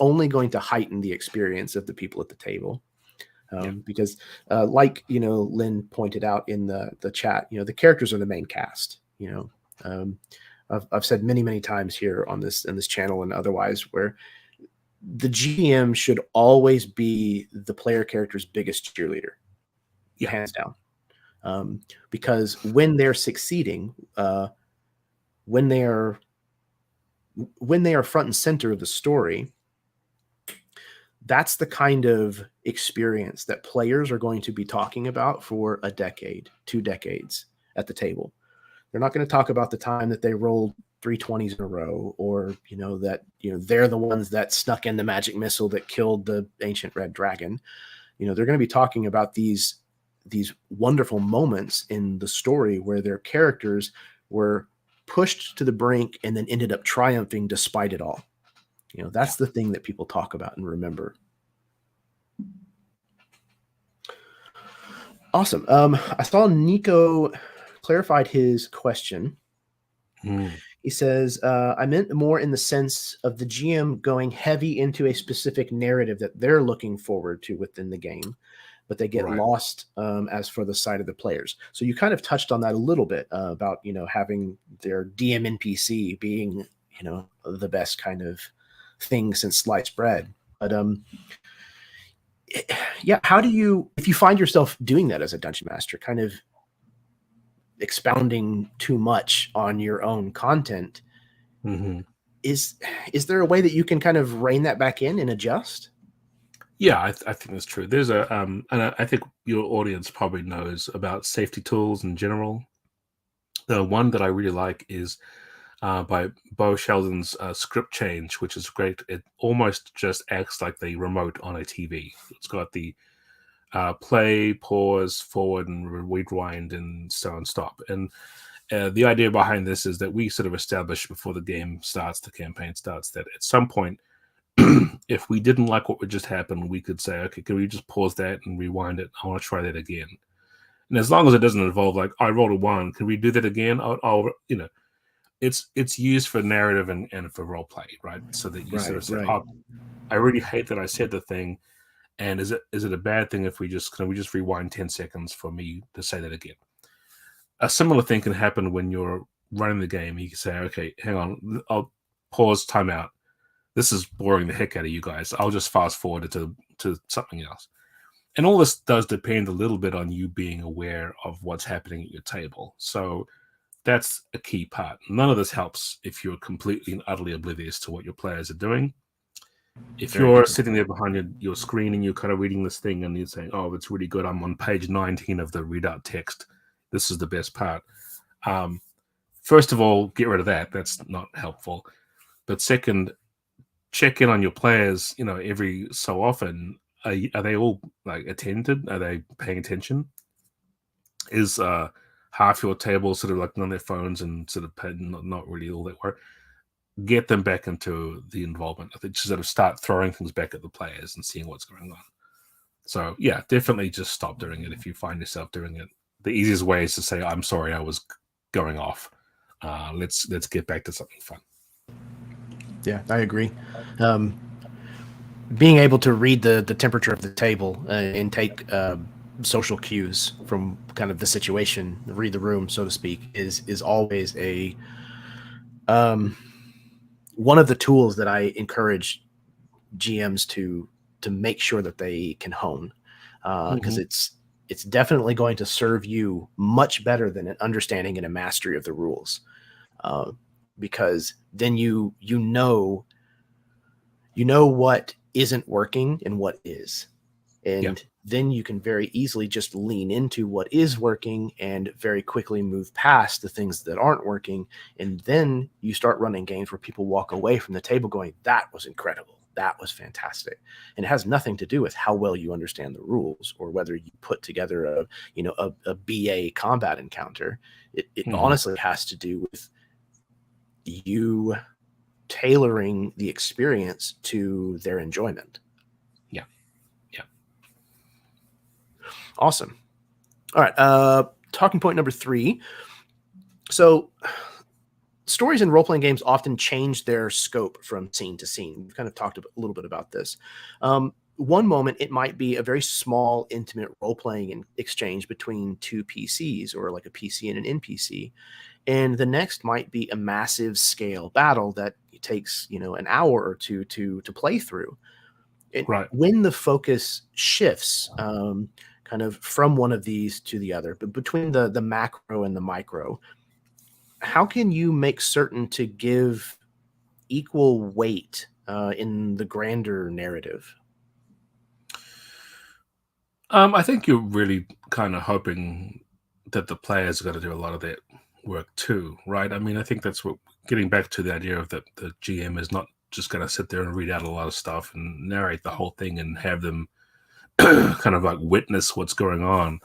only going to heighten the experience of the people at the table. Because like Lynn pointed out in the chat, the characters are the main cast. I've said many times here on this channel and otherwise, where the GM should always be the player character's biggest cheerleader, hands down. Because when they're succeeding, when they are front and center of the story, that's the kind of experience that players are going to be talking about for a decade, 2 decades at the table. They're not going to talk about the time that they rolled 320s in a row, or that they're the ones that snuck in the magic missile that killed the ancient red dragon. They're going to be talking about these wonderful moments in the story where their characters were pushed to the brink and then ended up triumphing despite it all. That's the thing that people talk about and remember. Awesome. I saw Nico clarified his question. He says, I meant more in the sense of the GM going heavy into a specific narrative that they're looking forward to within the game, but they get lost as for the side of the players. So you kind of touched on that a little bit about, having their DM NPC being, the best kind of thing since sliced bread. But yeah, how do you, if you find yourself doing that as a dungeon master, kind of expounding too much on your own content, is there a way that you can kind of rein that back in and adjust? Yeah, I think that's true. There's and I think your audience probably knows about safety tools in general. The one that I really like is by Bo Sheldon's script change, which is great. It almost just acts like the remote on a TV. It's got the play, pause, forward, and rewind, and so on, stop. And the idea behind this is that we sort of establish before the game starts, the campaign starts, that at some point, if we didn't like what would just happen, we could say, okay, can we just pause that and rewind it? I want to try that again. And as long as it doesn't involve I rolled a 1, can we do that again? I'll it's used for narrative and for role play, right? So that you sort of say, oh, I really hate that I said the thing. And is it a bad thing if can we just rewind 10 seconds for me to say that again? A similar thing can happen when you're running the game. You can say, okay, hang on, I'll pause, time out. This is boring the heck out of you guys. I'll just fast forward it to something else. And all this does depend a little bit on you being aware of what's happening at your table. So that's a key part. None of this helps if you're completely and utterly oblivious to what your players are doing. If you're sitting there behind your screen and you're kind of reading this thing and you're saying, oh, it's really good, I'm on page 19 of the readout text, this is the best part. First of all, get rid of that. That's not helpful. But second, check in on your players, every so often. Are they all attended? Are they paying attention? Is half your table sort of on their phones and sort of not really all that work? Get them back into the involvement. I think just sort of start throwing things back at the players and seeing what's going on. So yeah, definitely just stop doing it if you find yourself doing it. The easiest way is to say, I'm sorry, I was going off. Let's get back to something fun. Yeah, I agree. Being able to read the temperature of the table and take social cues from kind of the situation, read the room, so to speak, is always a one of the tools that I encourage GMs to make sure that they can hone, because it's definitely going to serve you much better than an understanding and a mastery of the rules, because then you know what isn't working and what is. And then you can very easily just lean into what is working and very quickly move past the things that aren't working. And then you start running games where people walk away from the table going, that was incredible. That was fantastic. And it has nothing to do with how well you understand the rules or whether you put together a BA combat encounter. It honestly has to do with you tailoring the experience to their enjoyment. Awesome. All right. Talking point number 3. So stories in role-playing games often change their scope from scene to scene. We've kind of talked a little bit about this. One moment, it might be a very small, intimate role-playing exchange between two PCs, or like a PC and an NPC. And the next might be a massive scale battle that takes, an hour or two to play through. When the focus shifts, kind of from one of these to the other, but between the macro and the micro, how can you make certain to give equal weight in the grander narrative? I think you're really kind of hoping that the players are going to do a lot of that work too, right? I mean, I think that's what, getting back to the idea of that the GM is not just going to sit there and read out a lot of stuff and narrate the whole thing and have them kind of like witness what's going on.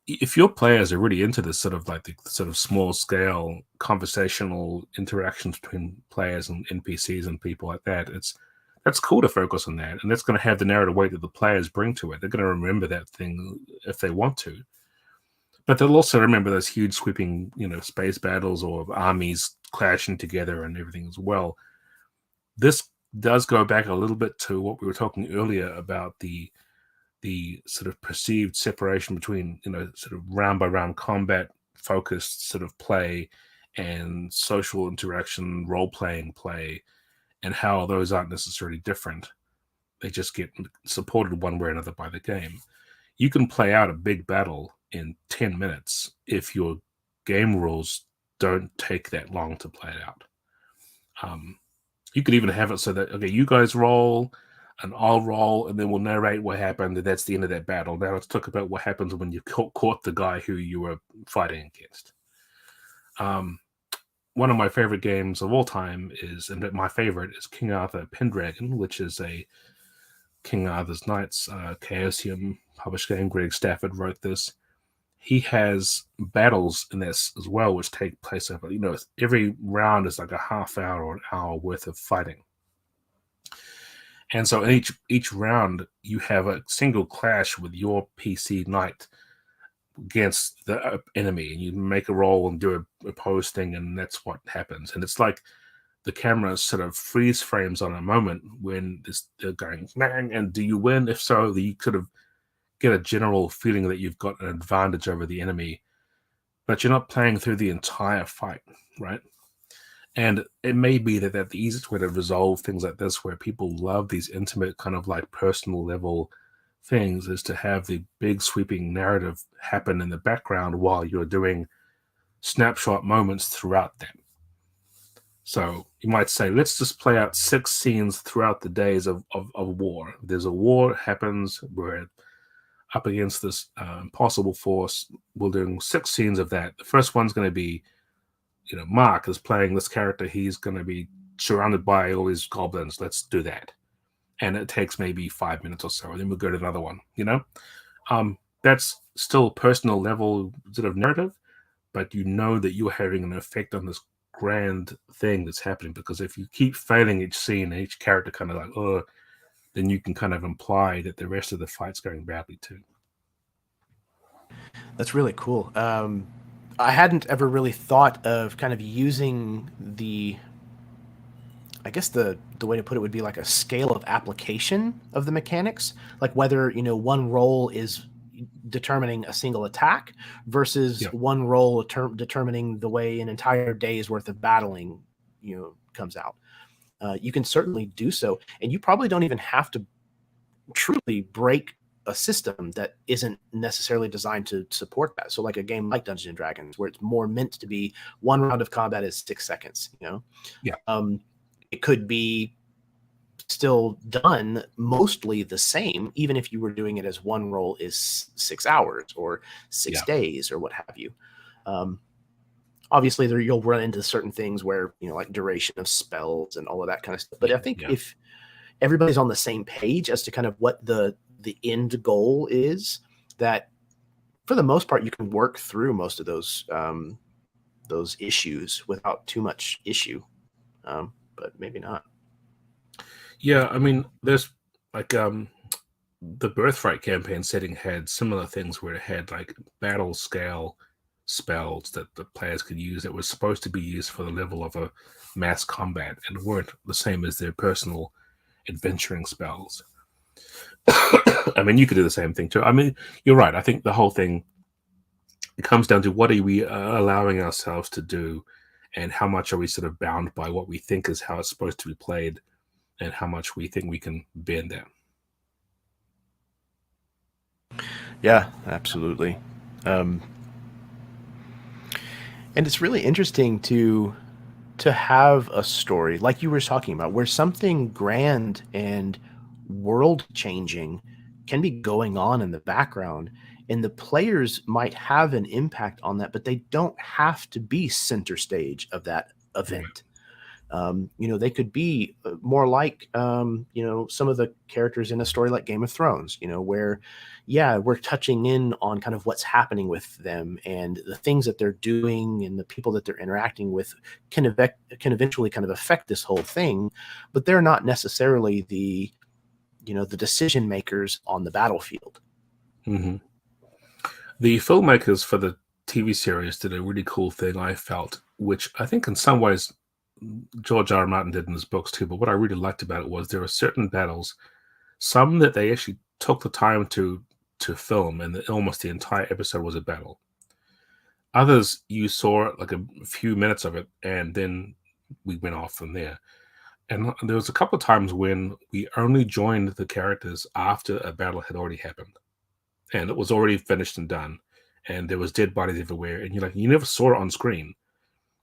If your players are really into this sort of like the sort of small scale conversational interactions between players and NPCs and people like that, that's cool to focus on that, and that's going to have the narrative weight that the players bring to it. They're going to remember that thing if they want to, but they'll also remember those huge sweeping, space battles or armies clashing together and everything as well. This does go back a little bit to what we were talking earlier about the sort of perceived separation between, sort of round by round combat focused sort of play and social interaction, role-playing play, and how those aren't necessarily different. They just get supported one way or another by the game. You can play out a big battle in 10 minutes if your game rules don't take that long to play it out. You could even have it so that, okay, you guys roll, and I'll roll, and then we'll narrate what happened, and that's the end of that battle. Now let's talk about what happens when you caught the guy who you were fighting against. One of my favorite games of all time is King Arthur Pendragon, which is a King Arthur's Knights Chaosium published game. Greg Stafford wrote this. He has battles in this as well, which take place over, every round is like a half hour or an hour worth of fighting. And so in each round, you have a single clash with your PC knight against the enemy, and you make a roll and do a pose thing, and that's what happens. And it's like the camera sort of freeze frames on a moment when they're going, and do you win? If so, you sort of get a general feeling that you've got an advantage over the enemy, but you're not playing through the entire fight, right? And it may be that the easiest way to resolve things like this, where people love these intimate kind of like personal level things, is to have the big sweeping narrative happen in the background while you're doing snapshot moments throughout them. So you might say, let's just play out 6 scenes throughout the days of war. There's a war happens, we're up against this impossible force. We're doing 6 scenes of that. The first one's going to be, Mark is playing this character. He's going to be surrounded by all these goblins. Let's do that. And it takes maybe 5 minutes or so. And then we'll go to another one, That's still personal level sort of narrative, but that you're having an effect on this grand thing that's happening. Because if you keep failing each scene, each character kind of like, oh, then you can kind of imply that the rest of the fight's going badly too. That's really cool. I hadn't ever really thought of kind of using I guess the way to put it would be like a scale of application of the mechanics, like whether one roll is determining a single attack versus Yeah. one roll determining the way an entire day's worth of battling comes out. You can certainly do so, and you probably don't even have to truly break a system that isn't necessarily designed to support that. So like a game like Dungeons and Dragons, where it's more meant to be one round of combat is 6 seconds, Yeah. It could be still done mostly the same, even if you were doing it as one roll is 6 hours or 6 Yeah. days or what have you. Obviously you'll run into certain things where, like duration of spells and all of that kind of stuff. But I think if everybody's on the same page as to kind of what the end goal is, that for the most part, you can work through most of those issues without too much issue. But maybe not. Yeah, I mean, there's like the Birthright campaign setting had similar things where it had like battle scale spells that the players could use that were supposed to be used for the level of a mass combat and weren't the same as their personal adventuring spells. I mean, you could do the same thing too. I mean, you're right. I think the whole thing, it comes down to what are we allowing ourselves to do, and how much are we sort of bound by what we think is how it's supposed to be played, and how much we think we can bend that. Yeah, absolutely. And it's really interesting to have a story like you were talking about, where something grand and world changing can be going on in the background, and the players might have an impact on that, but they don't have to be center stage of that event. They could be more like, some of the characters in a story like Game of Thrones, where, we're touching in on kind of what's happening with them and the things that they're doing and the people that they're interacting with can eventually kind of affect this whole thing, but they're not necessarily the decision makers on the battlefield. Mm-hmm. The filmmakers for the TV series did a really cool thing, I felt, which I think in some ways George R. R. Martin did in his books too. But what I really liked about it was there were certain battles, some that they actually took the time to film, and almost the entire episode was a battle. Others, you saw like a few minutes of it, and then we went off from there. And there was a couple of times when we only joined the characters after a battle had already happened, and it was already finished and done, and there was dead bodies everywhere, and you never saw it on screen.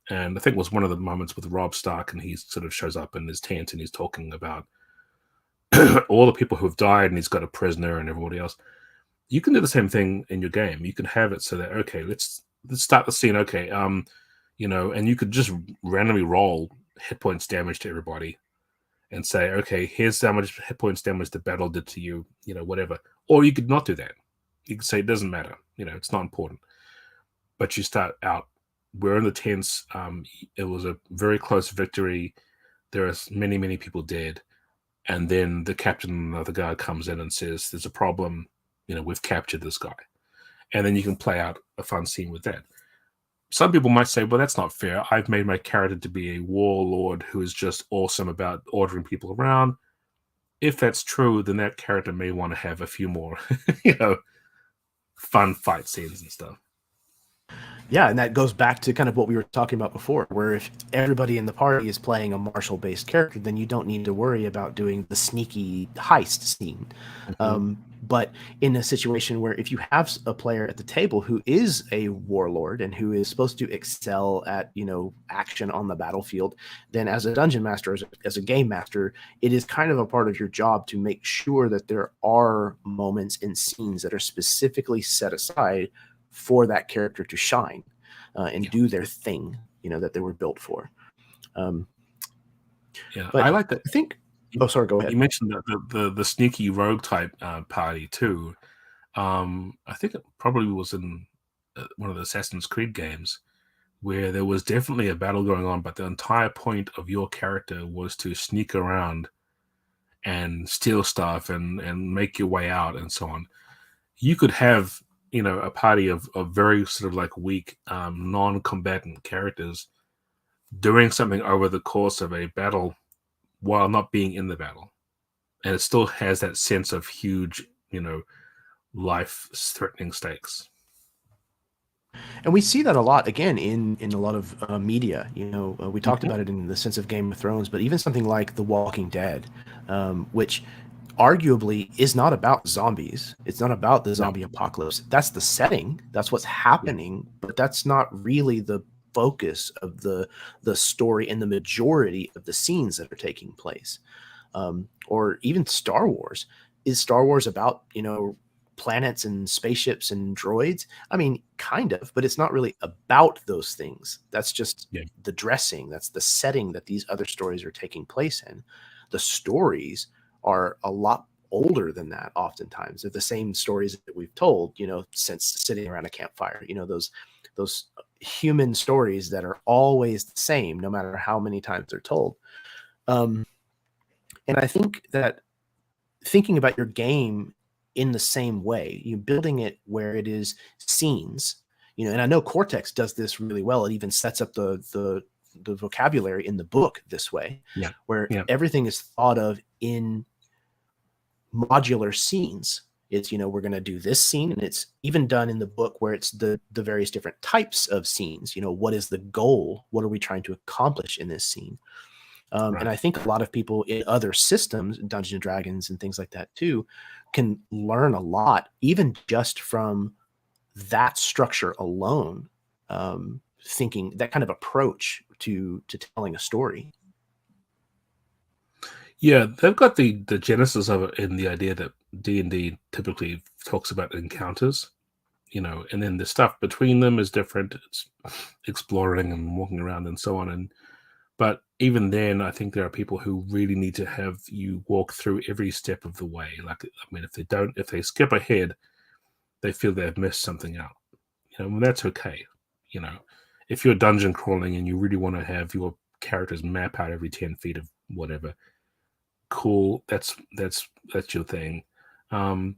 And I think it was one of the moments with Rob Stark, and he sort of shows up in his tent and he's talking about all the people who have died, and he's got a prisoner and everybody else. You can do the same thing in your game. You can have it so that, okay, let's start the scene. Okay, and you could just randomly roll hit points damage to everybody and say, okay, here's how much hit points damage the battle did to you, whatever. Or you could not do that. You could say it doesn't matter, it's not important. But you start out, we're in the tents. It was a very close victory. There are many, many people dead. And then the captain of the guard comes in and says, there's a problem. We've captured this guy. And then you can play out a fun scene with that. Some people might say, well, that's not fair. I've made my character to be a warlord who is just awesome about ordering people around. If that's true, then that character may want to have a few more, fun fight scenes and stuff. Yeah, and that goes back to kind of what we were talking about before, where if everybody in the party is playing a martial-based character, then you don't need to worry about doing the sneaky heist scene. Mm-hmm. But in a situation where if you have a player at the table who is a warlord and who is supposed to excel at, action on the battlefield, then as a dungeon master, as a game master, it is kind of a part of your job to make sure that there are moments and scenes that are specifically set aside for that character to shine and do their thing, that they were built for. But I like that. I think. Oh, sorry. Go ahead. You mentioned the sneaky rogue type party too. I think it probably was in one of the Assassin's Creed games where there was definitely a battle going on, but the entire point of your character was to sneak around and steal stuff and make your way out and so on. You could have a party of very sort of like weak, non-combatant characters doing something over the course of a battle while not being in the battle. And it still has that sense of huge, life-threatening stakes. And we see that a lot again in a lot of media. We talked about it in the sense of Game of Thrones, but even something like The Walking Dead, which arguably is not about zombies. It's not about the zombie apocalypse. That's the setting. That's what's happening, but that's not really the focus of the story and the majority of the scenes that are taking place. Or even Star Wars. Is Star Wars about, planets and spaceships and droids? I mean, kind of, but it's not really about those things. That's just the dressing. That's the setting that these other stories are taking place in. The stories are a lot older than that. Oftentimes they're the same stories that we've told, since sitting around a campfire, those human stories that are always the same, no matter how many times they're told. And I think that thinking about your game in the same way, you building it where it is scenes, and I know Cortex does this really well. It even sets up the vocabulary in the book this way, where everything is thought of in modular scenes. It's, we're going to do this scene, and it's even done in the book where it's the various different types of scenes. What is the goal? What are we trying to accomplish in this scene? And I think a lot of people in other systems, Dungeons and Dragons and things like that too, can learn a lot, even just from that structure alone, thinking that kind of approach to telling a story. Yeah, they've got the genesis of it in the idea that D&D typically talks about encounters, and then the stuff between them is different. It's exploring and walking around and so on. But even then, I think there are people who really need to have you walk through every step of the way. Like, I mean, if they skip ahead, they feel they've missed something out. And that's okay. If you're dungeon crawling and you really want to have your characters map out every 10 feet of whatever, cool. That's your thing. I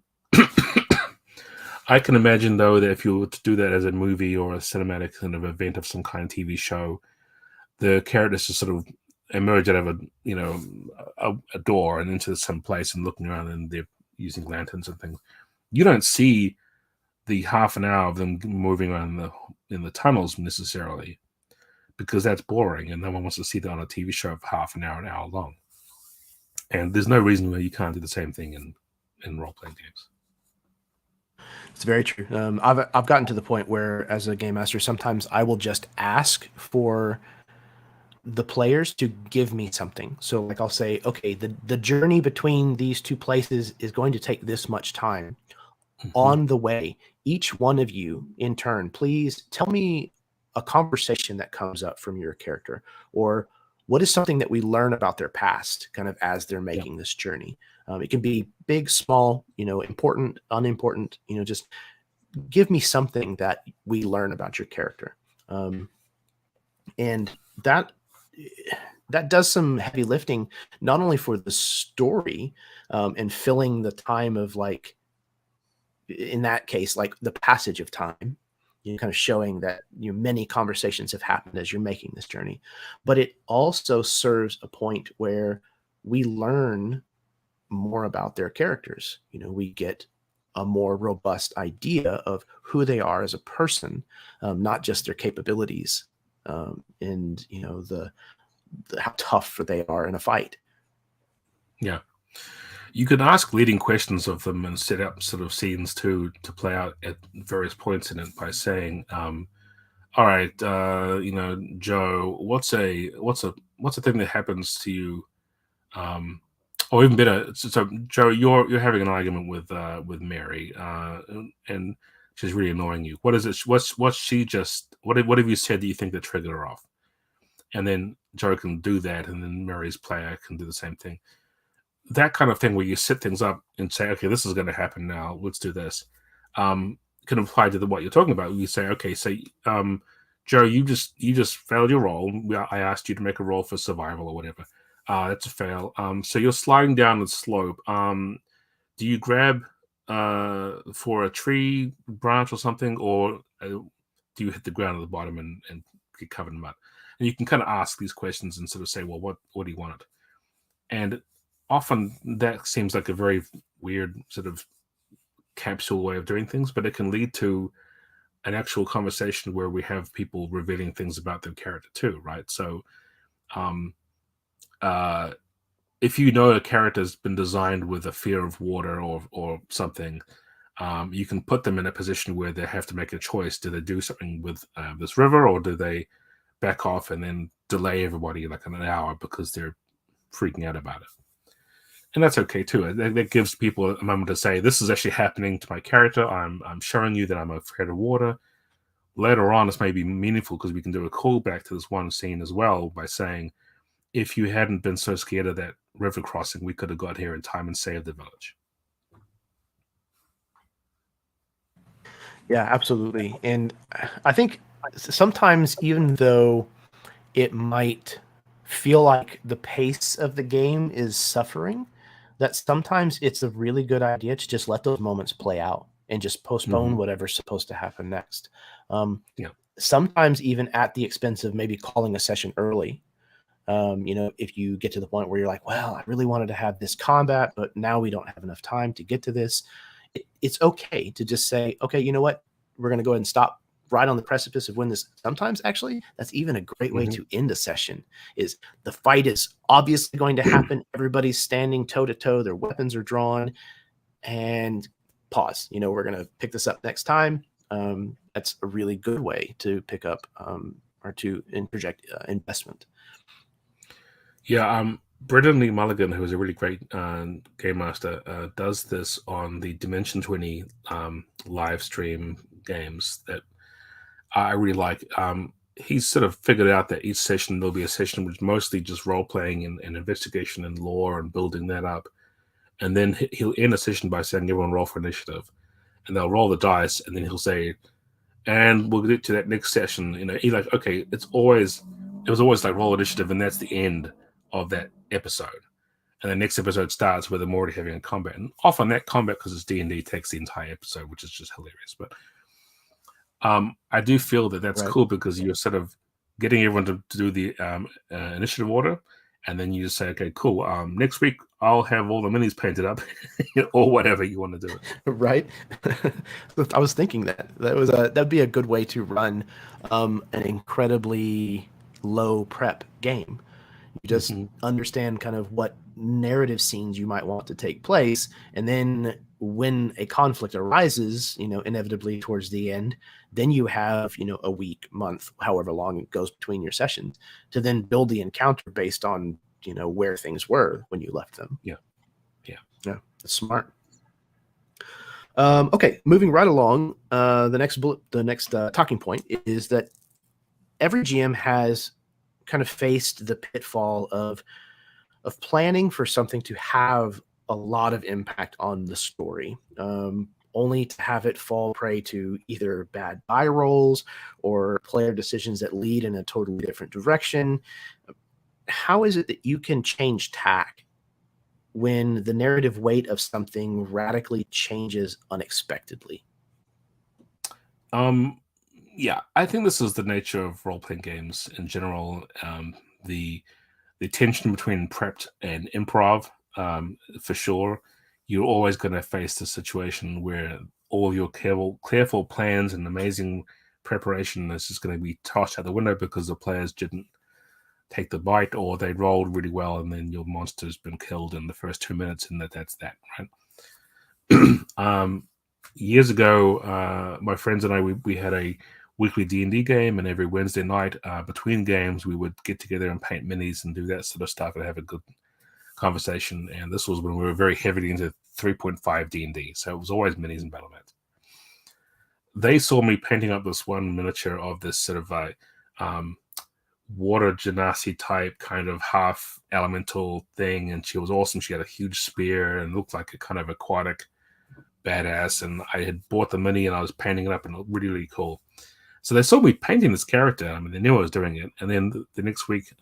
can imagine though that if you were to do that as a movie or a cinematic kind of event of some kind of TV show, the characters just sort of emerge out of a door and into some place and looking around, and they're using lanterns and things. You don't see the half an hour of them moving around in the tunnels necessarily, because that's boring and no one wants to see that on a TV show of half an hour long. And there's no reason why you can't do the same thing in role-playing games. It's very true. I've gotten to the point where, as a game master, sometimes I will just ask for the players to give me something. So like I'll say, okay, the journey between these two places is going to take this much time. On the way, each one of you in turn, please tell me a conversation that comes up from your character, or what is something that we learn about their past kind of as they're making this journey. It can be big, small, important, unimportant, just give me something that we learn about your character. And that does some heavy lifting, not only for the story and filling the time of, like, in that case, like the passage of time, kind of showing that many conversations have happened as you're making this journey, but it also serves a point where we learn more about their characters. We get a more robust idea of who they are as a person, not just their capabilities, and the how tough they are in a fight. Yeah. You can ask leading questions of them and set up sort of scenes to play out at various points in it by saying, all right, Joe, what's a thing that happens to you? Or even better, so Joe, you're having an argument with Mary, and she's really annoying you. What is it? What have you said that you think that triggered her off? And then Joe can do that, and then Mary's player can do the same thing. That kind of thing where you set things up and say, okay, this is going to happen now, let's do this, can apply to what you're talking about. You say, okay, so Joe, you just failed your roll. I asked you to make a roll for survival or whatever. That's a fail. So you're sliding down the slope. Do you grab for a tree branch or something, or do you hit the ground at the bottom and get covered in mud? And you can kind of ask these questions and sort of say, well, what do you want? And often that seems like a very weird sort of capsule way of doing things, but it can lead to an actual conversation where we have people revealing things about their character too, right? So um, if you know a character's been designed with a fear of water or something, you can put them in a position where they have to make a choice. Do they do something with this river, or do they back off and then delay everybody like an hour because they're freaking out about it? And that's okay too. That gives people a moment to say, this is actually happening to my character. I'm showing you that I'm afraid of water. Later on, this may be meaningful because we can do a callback to this one scene as well by saying, if you hadn't been so scared of that river crossing, we could have got here in time and saved the village. Yeah, absolutely. And I think sometimes, even though it might feel like the pace of the game is suffering, that sometimes it's a really good idea to just let those moments play out and just postpone whatever's supposed to happen next. Yeah. Sometimes even at the expense of maybe calling a session early. If you get to the point where you're like, well, I really wanted to have this combat, but now we don't have enough time to get to this. It's okay to just say, okay, you know what? We're going to go ahead and stop right on the precipice of when this. Sometimes actually that's even a great way to end a session. Is the fight is obviously going to happen. Everybody's standing toe to toe. Their weapons are drawn, and pause. We're going to pick this up next time. That's a really good way to pick up or to interject investment. Yeah, Brendan Lee Mulligan, who is a really great game master, does this on the Dimension 20 live stream games that I really like. He's sort of figured out that each session, there'll be a session which is mostly just role-playing and investigation and lore and building that up. And then he'll end a session by saying, everyone roll for initiative. And they'll roll the dice, and then he'll say, and we'll get to that next session. He's like, okay, it was always like roll initiative, and that's the end of that episode. And the next episode starts with them already having a combat. And often that combat, because it's D&D, takes the entire episode, which is just hilarious. But I do feel that that's cool because you're sort of getting everyone to do the initiative order. And then you just say, okay, cool. Next week, I'll have all the minis painted up or whatever you want to do. Right. I was thinking that'd be a good way to run an incredibly low prep game. You just understand kind of what narrative scenes you might want to take place. And then when a conflict arises, inevitably towards the end, then you have, a week, month, however long it goes between your sessions to then build the encounter based on, where things were when you left them. Yeah. That's smart. Okay. Moving right along. The next talking point is that every GM has kind of faced the pitfall of planning for something to have a lot of impact on the story, only to have it fall prey to either bad buy rolls or player decisions that lead in a totally different direction. How is it that you can change tack when the narrative weight of something radically changes unexpectedly? Yeah, I think this is the nature of role-playing games in general. The tension between prepped and improv, for sure. You're always going to face the situation where all your careful plans and amazing preparation is just going to be tossed out the window because the players didn't take the bite, or they rolled really well and then your monster's been killed in the first 2 minutes, and that's that, right? Years ago, my friends and I, we had a weekly D&D game, and every Wednesday night between games we would get together and paint minis and do that sort of stuff and have a good conversation. And this was when we were very heavily into 3.5 D&D, so it was always minis and battle mats. They saw me painting up this one miniature of this sort of water genasi type kind of half elemental thing, and she was awesome. She had a huge spear and looked like a kind of aquatic badass, and I had bought the mini and I was painting it up, and it looked really, really cool. So they saw me painting this character. I mean, they knew I was doing it. And then the next week,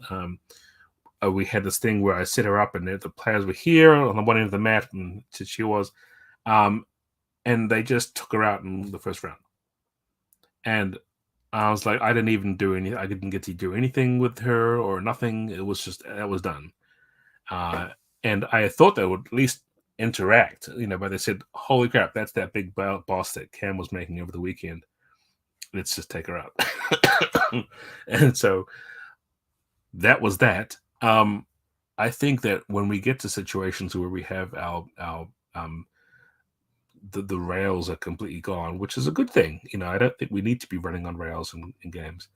we had this thing where I set her up, and the players were here on the one end of the mat, and she was. and they just took her out in the first round. And I was like, I didn't even do anything. I didn't get to do anything with her or nothing. It was just, that was done. And I thought they would at least interact, but they said, holy crap, that's that big boss that Cam was making over the weekend. Let's just take her out. And so that was that. I think that when we get to situations where we have the rails are completely gone, which is a good thing. I don't think we need to be running on rails in games.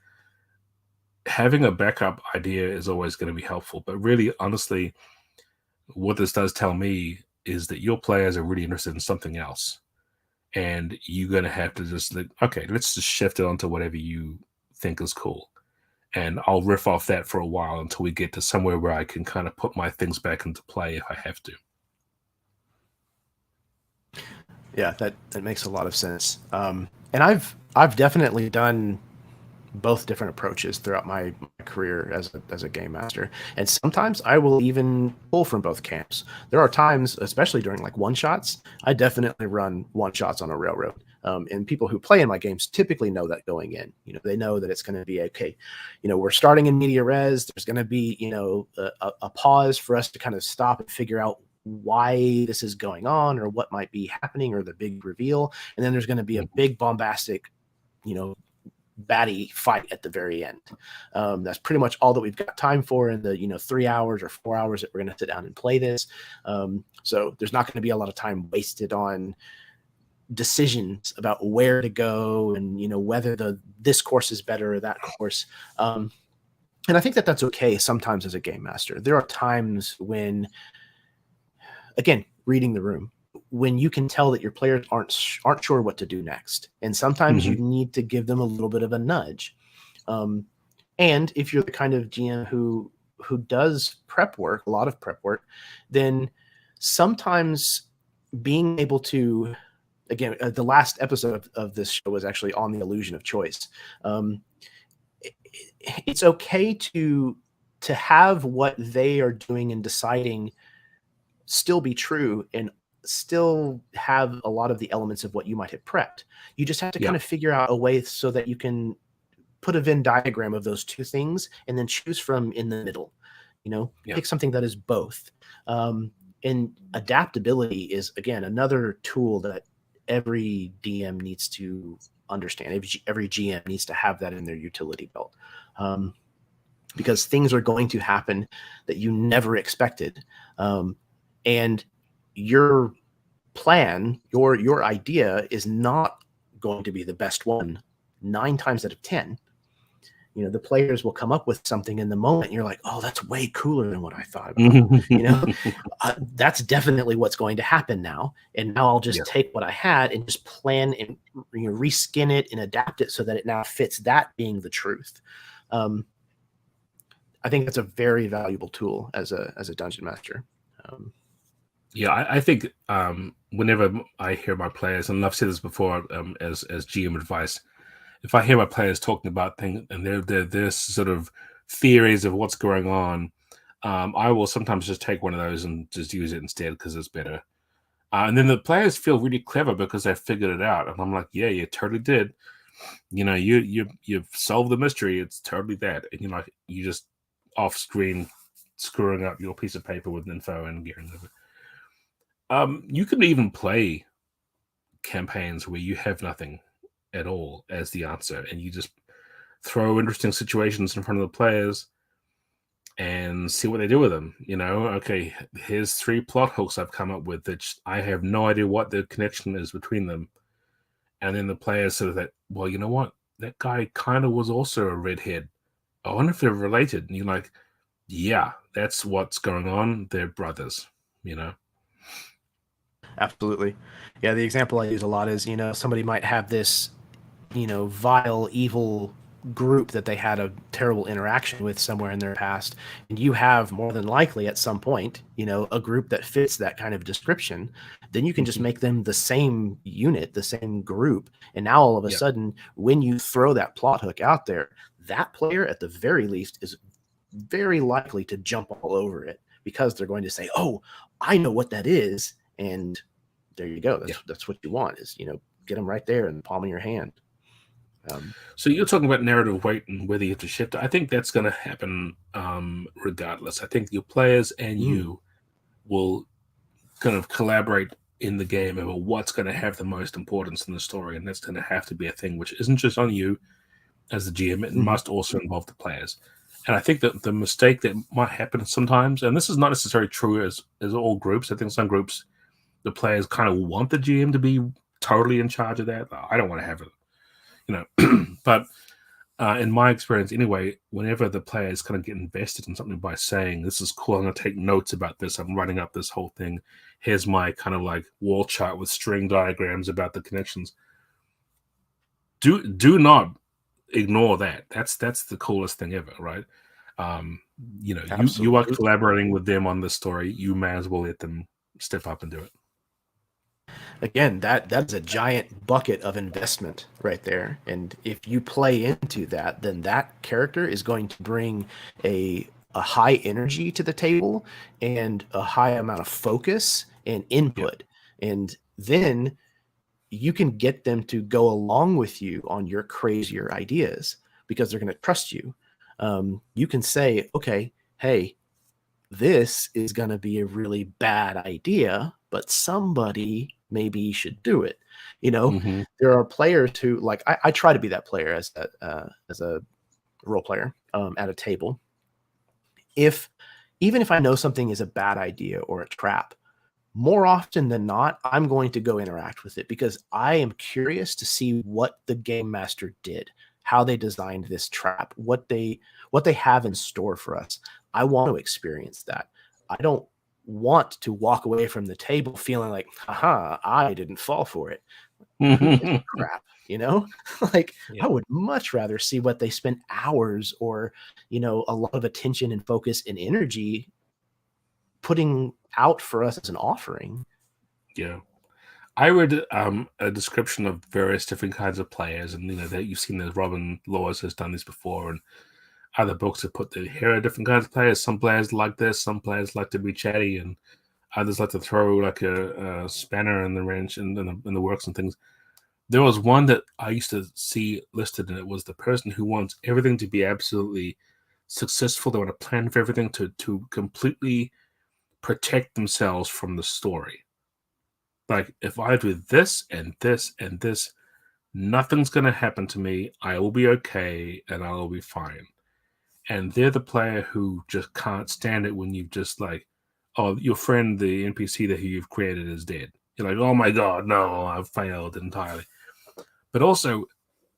Having a backup idea is always going to be helpful. But really, honestly, what this does tell me is that your players are really interested in something else. And you're going to have to just, okay, let's just shift it onto whatever you think is cool. And I'll riff off that for a while until we get to somewhere where I can kind of put my things back into play if I have to. Yeah, that makes a lot of sense. And I've definitely done both different approaches throughout my career as a game master, and sometimes I will even pull from both camps. There are times, especially during like one shots, I definitely run one shots on a railroad. And people who play in my games typically know that going in. They know that it's going to be okay. We're starting in media res. There's going to be a pause for us to kind of stop and figure out why this is going on or what might be happening or the big reveal, and then there's going to be a big bombastic baddie fight at the very end. That's pretty much all that we've got time for in the 3 hours or 4 hours that we're going to sit down and play this. So there's not going to be a lot of time wasted on decisions about where to go and whether this course is better or that course. And I think that that's okay sometimes as a game master. There are times when, again, reading the room, when you can tell that your players aren't sure what to do next. And sometimes you need to give them a little bit of a nudge. And if you're the kind of GM who does prep work, a lot of prep work, then sometimes being able to, again, the last episode of this show was actually on the illusion of choice. It's okay to have what they are doing and deciding still be true and still have a lot of the elements of what you might have prepped. You just have to kind of figure out a way so that you can put a Venn diagram of those two things and then choose from in the middle. Pick something that is both. And adaptability is, again, another tool that every DM needs to understand. Every GM needs to have that in their utility belt. Because things are going to happen that you never expected. And your plan, your idea is not going to be the best one 9 times out of 10. The players will come up with something in the moment and you're like, oh, that's way cooler than what I thought about. That's definitely what's going to happen now. And now I'll just take what I had and just plan and reskin it and adapt it so that it now fits that being the truth. I think that's a very valuable tool as a dungeon master. I think whenever I hear my players, and I've said this before as GM advice, if I hear my players talking about things and their sort of theories of what's going on, I will sometimes just take one of those and just use it instead because it's better. And then the players feel really clever because they figured it out. And I'm like, yeah, you totally did. You've solved the mystery. It's totally that. And you just off screen screwing up your piece of paper with info and getting it. You can even play campaigns where you have nothing at all as the answer, and you just throw interesting situations in front of the players and see what they do with them. Okay, here's 3 plot hooks I've come up with that I have no idea what the connection is between them. And then the players sort of that, well, you know what? That guy kind of was also a redhead. I wonder if they're related. And you're like, yeah, that's what's going on. They're brothers, Absolutely. Yeah, the example I use a lot is, somebody might have this, vile, evil group that they had a terrible interaction with somewhere in their past, and you have more than likely at some point, a group that fits that kind of description. Then you can just make them the same unit, the same group, and now all of a sudden, when you throw that plot hook out there, that player at the very least is very likely to jump all over it because they're going to say, oh, I know what that is. And there you go. Yeah. That's what you want, is, get them right there in the palm of your hand. So you're talking about narrative weight and whether you have to shift. I think that's going to happen regardless. I think your players and you will kind of collaborate in the game over what's going to have the most importance in the story, and that's going to have to be a thing which isn't just on you as the GM. It must also involve the players. And I think that the mistake that might happen sometimes, and this is not necessarily true as all groups. I think some groups, the players kind of want the GM to be totally in charge of that. I don't want to have it, but in my experience anyway, whenever the players kind of get invested in something by saying, this is cool, I'm going to take notes about this, I'm writing up this whole thing, here's my kind of like wall chart with string diagrams about the connections. Do not ignore that. That's the coolest thing ever, right? You are collaborating with them on this story. You may as well let them step up and do it. Again, that's a giant bucket of investment right there. And if you play into that, then that character is going to bring a high energy to the table and a high amount of focus and input. Yep. And then you can get them to go along with you on your crazier ideas because they're going to trust you. You can say, okay, hey, this is going to be a really bad idea, but somebody maybe should do it. There are players who, like, I try to be that player as a role player at a table. Even if I know something is a bad idea or a trap, more often than not, I'm going to go interact with it because I am curious to see what the game master did, how they designed this trap, what they have in store for us. I want to experience that. I don't want to walk away from the table feeling like, haha, I didn't fall for it. Who gives a crap, like, I would much rather see what they spent hours or, a lot of attention and focus and energy putting out for us as an offering. Yeah. I read a description of various different kinds of players, and that you've seen that Robin Laws has done this before, and other books have put here are different kinds of players. Some players like this, some players like to be chatty, and others like to throw like a spanner in the wrench in the works and things. There was one that I used to see listed, and it was the person who wants everything to be absolutely successful. They want to plan for everything to completely protect themselves from the story. Like, if I do this and this and this, nothing's going to happen to me. I will be okay, and I will be fine. And they're the player who just can't stand it when you've just like, oh, your friend, the NPC that you've created is dead. You're like, oh my God, no, I've failed entirely. But also,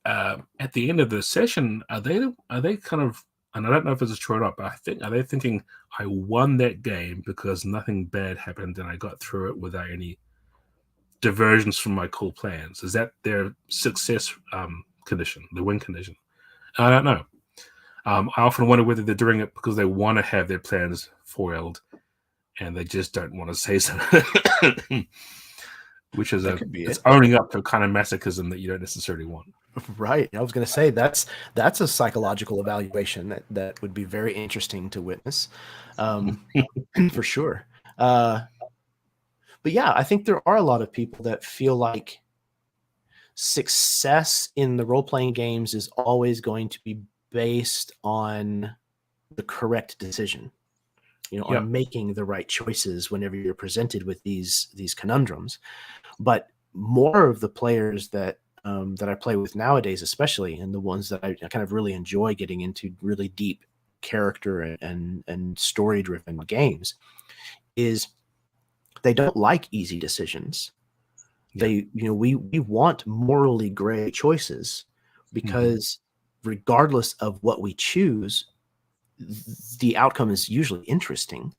at the end of the session, are they kind of, and I don't know if this is true or not, but are they thinking, I won that game because nothing bad happened and I got through it without any diversions from my cool plans? Is that their success condition, the win condition? I don't know. I often wonder whether they're doing it because they want to have their plans foiled and they just don't want to say so. Which is it's owning up to kind of masochism that you don't necessarily want. Right. I was going to say that's a psychological evaluation that would be very interesting to witness, for sure. But yeah, I think there are a lot of people that feel like success in the role-playing games is always going to be based on the correct decision, on making the right choices whenever you're presented with these conundrums. But more of the players that I play with nowadays, especially, and the ones that I kind of really enjoy getting into really deep character and story-driven games, is they don't like easy decisions. They, we want morally gray choices because regardless of what we choose, the outcome is usually interesting.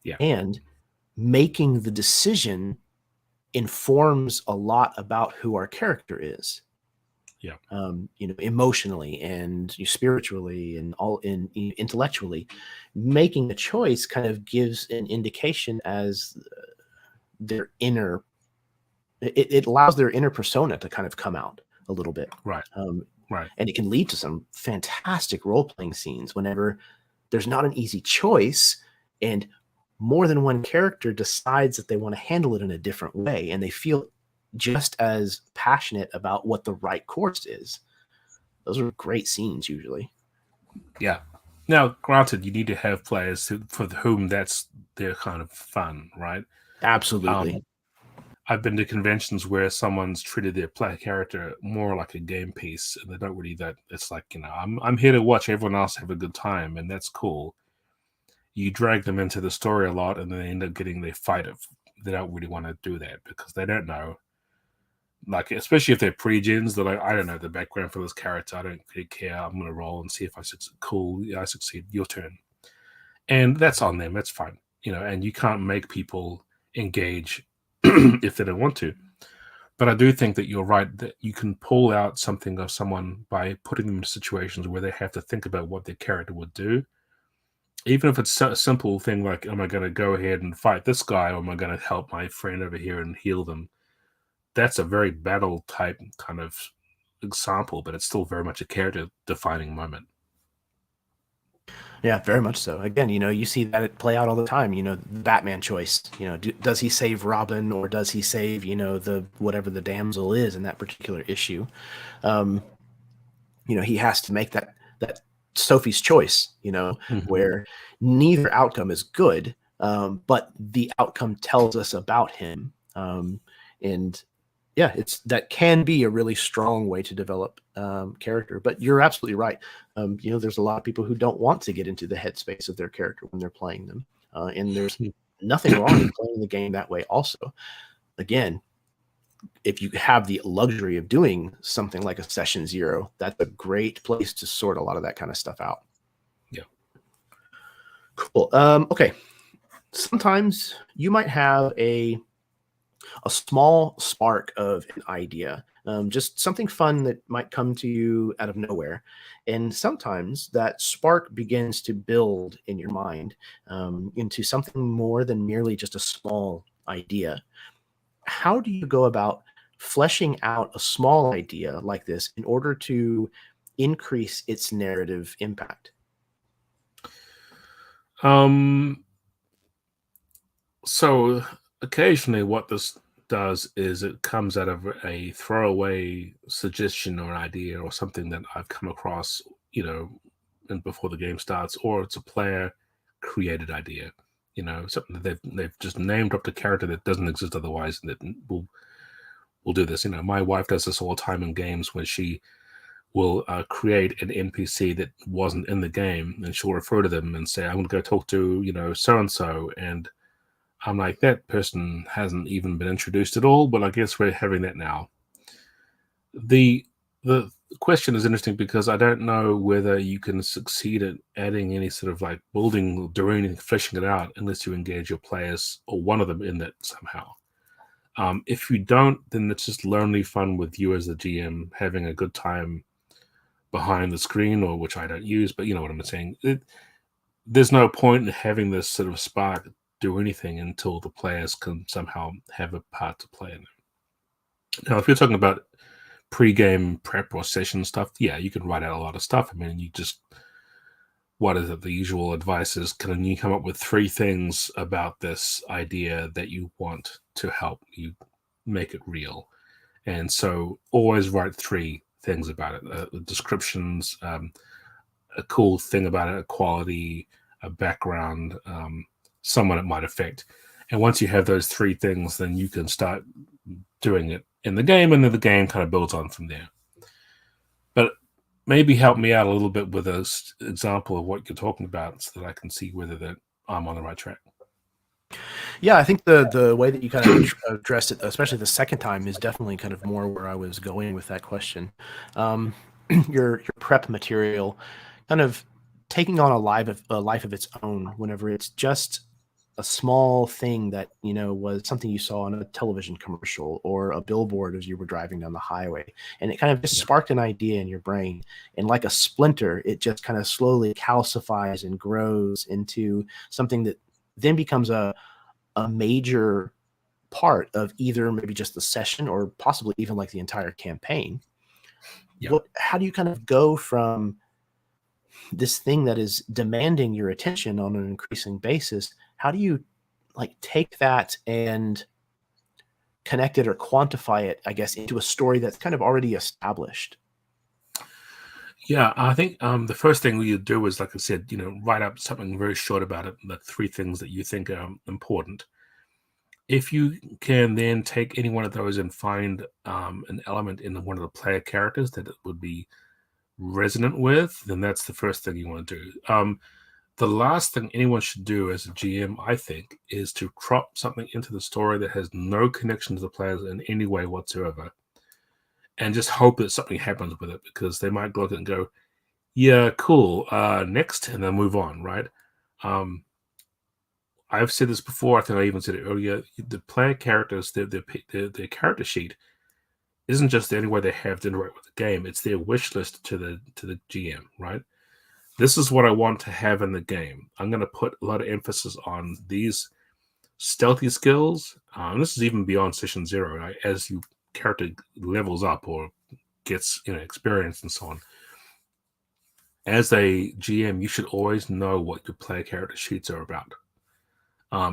Yeah. And making the decision informs a lot about who our character is. Yeah. Emotionally and spiritually and intellectually. Making a choice kind of gives an indication as their inner, it allows their inner persona to kind of come out a little bit. Right. Right. And it can lead to some fantastic role-playing scenes whenever there's not an easy choice and more than one character decides that they want to handle it in a different way, and they feel just as passionate about what the right course is. Those are great scenes usually. Yeah. Now, granted, you need to have players for whom that's their kind of fun, right? Absolutely. I've been to conventions where someone's treated their player character more like a game piece, and they don't really that. It's like, I'm here to watch everyone else have a good time, and that's cool. You drag them into the story a lot, and then they end up getting their fight. They don't really want to do that because they don't know. Like, especially if they're pre-gens, they're like, I don't know the background for this character. I don't really care. I'm going to roll and see if I succeed. Cool, I succeed. Your turn. And that's on them. That's fine. And you can't make people engage if they don't want to. But I do think that you're right, that you can pull out something of someone by putting them in situations where they have to think about what their character would do. Even if it's a simple thing like, am I going to go ahead and fight this guy, or am I going to help my friend over here and heal them? That's a very battle type kind of example, but it's still very much a character defining moment. Yeah, very much so. Again, you see that play out all the time. The Batman choice. Does he save Robin, or does he save the whatever the damsel is in that particular issue? He has to make that Sophie's choice. Where neither outcome is good, but the outcome tells us about him. And yeah, that can be a really strong way to develop character. But you're absolutely right. There's a lot of people who don't want to get into the headspace of their character when they're playing them, and there's nothing wrong in playing the game that way. Also, again, if you have the luxury of doing something like a session 0, that's a great place to sort a lot of that kind of stuff out. Yeah. Cool. Okay. Sometimes you might have a small spark of an idea, just something fun that might come to you out of nowhere. And sometimes that spark begins to build in your mind into something more than merely just a small idea. How do you go about fleshing out a small idea like this in order to increase its narrative impact? So occasionally what this does is it comes out of a throwaway suggestion or idea or something that I've come across, and before the game starts, or it's a player created idea, something that they've just named dropped a character that doesn't exist otherwise, and that will do this. My wife does this all the time in games where she will create an NPC that wasn't in the game, and she'll refer to them and say, I'm going to go talk to, so-and-so. And I'm like, that person hasn't even been introduced at all, but I guess we're having that now. The question is interesting because I don't know whether you can succeed at adding any sort of like building, doing anything, fleshing it out, unless you engage your players or one of them in that somehow. If you don't, then it's just lonely fun with you as the GM having a good time behind the screen, or which I don't use, but you know what I'm saying. There's no point in having this sort of spark do anything until the players can somehow have a part to play in it. Now, if you're talking about pre-game prep or session stuff, yeah, you can write out a lot of stuff. I mean, what is it? The usual advice is, can you come up with 3 things about this idea that you want to help you make it real? And so always write 3 things about it, descriptions, a cool thing about it, a quality, a background, someone it might affect. And once you have those 3 things, then you can start doing it in the game, and then the game kind of builds on from there. But maybe help me out a little bit with an example of what you're talking about so that I can see whether that I'm on the right track. Yeah, I think the way that you kind of addressed it, especially the second time, is definitely kind of more where I was going with that question. Your prep material kind of taking on a life of its own whenever it's just a small thing that was something you saw on a television commercial or a billboard as you were driving down the highway, and it kind of just sparked an idea in your brain, and like a splinter, it just kind of slowly calcifies and grows into something that then becomes a major part of either maybe just the session or possibly even like the entire campaign. How do you kind of go from this thing that is demanding your attention on an increasing basis? how do you like take that and connect it or quantify it, I guess, into a story that's kind of already established? Yeah, I think the first thing you do is, like I said, write up something very short about it, like 3 things that you think are important. If you can then take any one of those and find an element in one of the player characters that it would be resonant with, then that's the first thing you want to do. The last thing anyone should do as a GM, I think, is to crop something into the story that has no connection to the players in any way whatsoever, and just hope that something happens with it, because they might look at it and go, yeah, cool, next, and then move on, right? I've said this before, I think I even said it earlier, the player characters, their character sheet isn't just the only way they have to interact with the game, it's their wish list to the GM, right? This is what I want to have in the game. I'm going to put a lot of emphasis on these stealthy skills. This is even beyond session 0, right? As your character levels up or gets experience and so on. As a GM, you should always know what your player character sheets are about.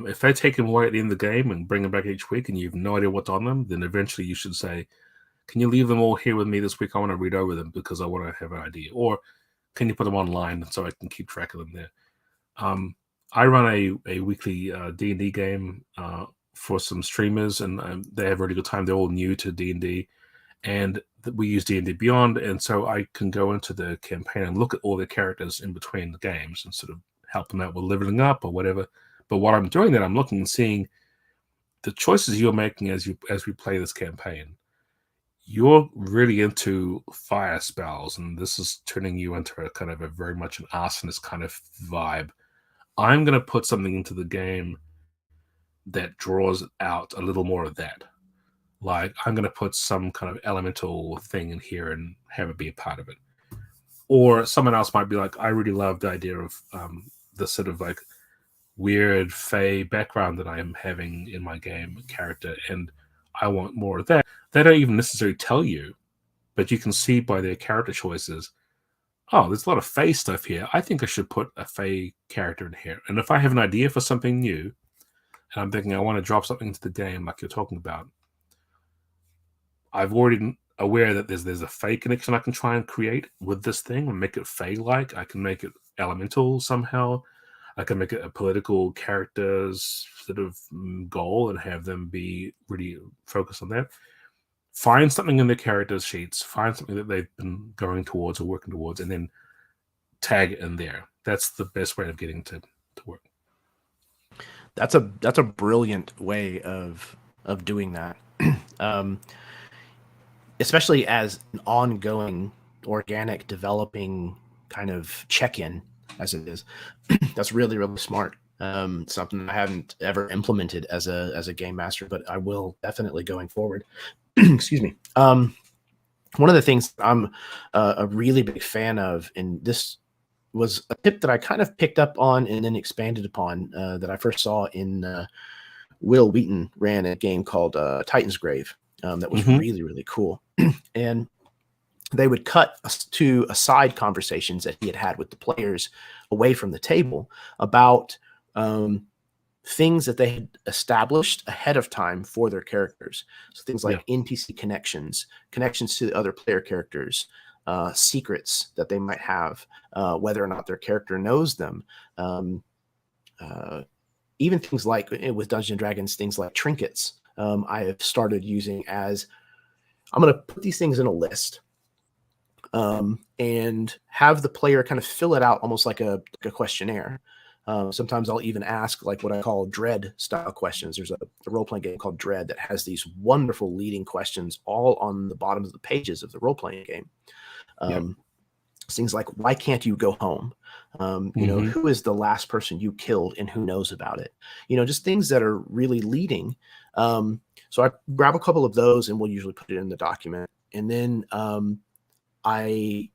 If they take them away at the end of the game and bring them back each week and you have no idea what's on them, then eventually you should say, can you leave them all here with me this week? I want to read over them because I want to have an idea. Or can you put them online so I can keep track of them there? I run a weekly D&D game for some streamers, and they have a really good time. They're all new to D&D, and we use D&D Beyond, and so I can go into the campaign and look at all the characters in between the games and sort of help them out with leveling up or whatever. But while I'm doing that, I'm looking and seeing the choices you're making as we play this campaign. You're really into fire spells, and this is turning you into a kind of a very much an arsonist kind of vibe. I'm going to put something into the game that draws out a little more of that. Like, I'm going to put some kind of elemental thing in here and have it be a part of it. Or someone else might be like, I really love the idea of the sort of like weird fey background that I am having in my game character, and I want more of that. They don't even necessarily tell you, but you can see by their character choices, oh, there's a lot of fey stuff here. I think I should put a fey character in here. And if I have an idea for something new, and I'm thinking I want to drop something into the game like you're talking about, I've already aware that there's a fey connection I can try and create with this thing and make it fey-like. I can make it elemental somehow. I can make it a political character's sort of goal and have them be really focused on that. Find something in their characters' sheets, find something that they've been going towards or working towards, and then tag it in there. That's the best way of getting to work. That's a brilliant way of doing that. Especially as an ongoing, organic, developing kind of check-in, as it is. That's really, really smart. Something I haven't ever implemented as a game master, but I will definitely going forward. Excuse me. One of the things I'm a really big fan of, and this was a tip that I kind of picked up on and then expanded upon, that I first saw in Will Wheaton ran a game called Titan's Grave. That was really, really cool. And they would cut to aside conversations that he had with the players away from the table about things that they had established ahead of time for their characters. So things like NPC connections to the other player characters, secrets that they might have, whether or not their character knows them. Even things like with Dungeons and Dragons, things like trinkets. I have started using as, I'm going to put these things in a list, and have the player kind of fill it out almost like a questionnaire. Sometimes I'll even ask like what I call dread style questions. There's a role-playing game called Dread that has these wonderful leading questions all on the bottom of the pages of the role-playing game. Things like, why can't you go home? You know, who is the last person you killed and who knows about it? You know, just things that are really leading. So I grab a couple of those and we'll usually put it in the document. And then I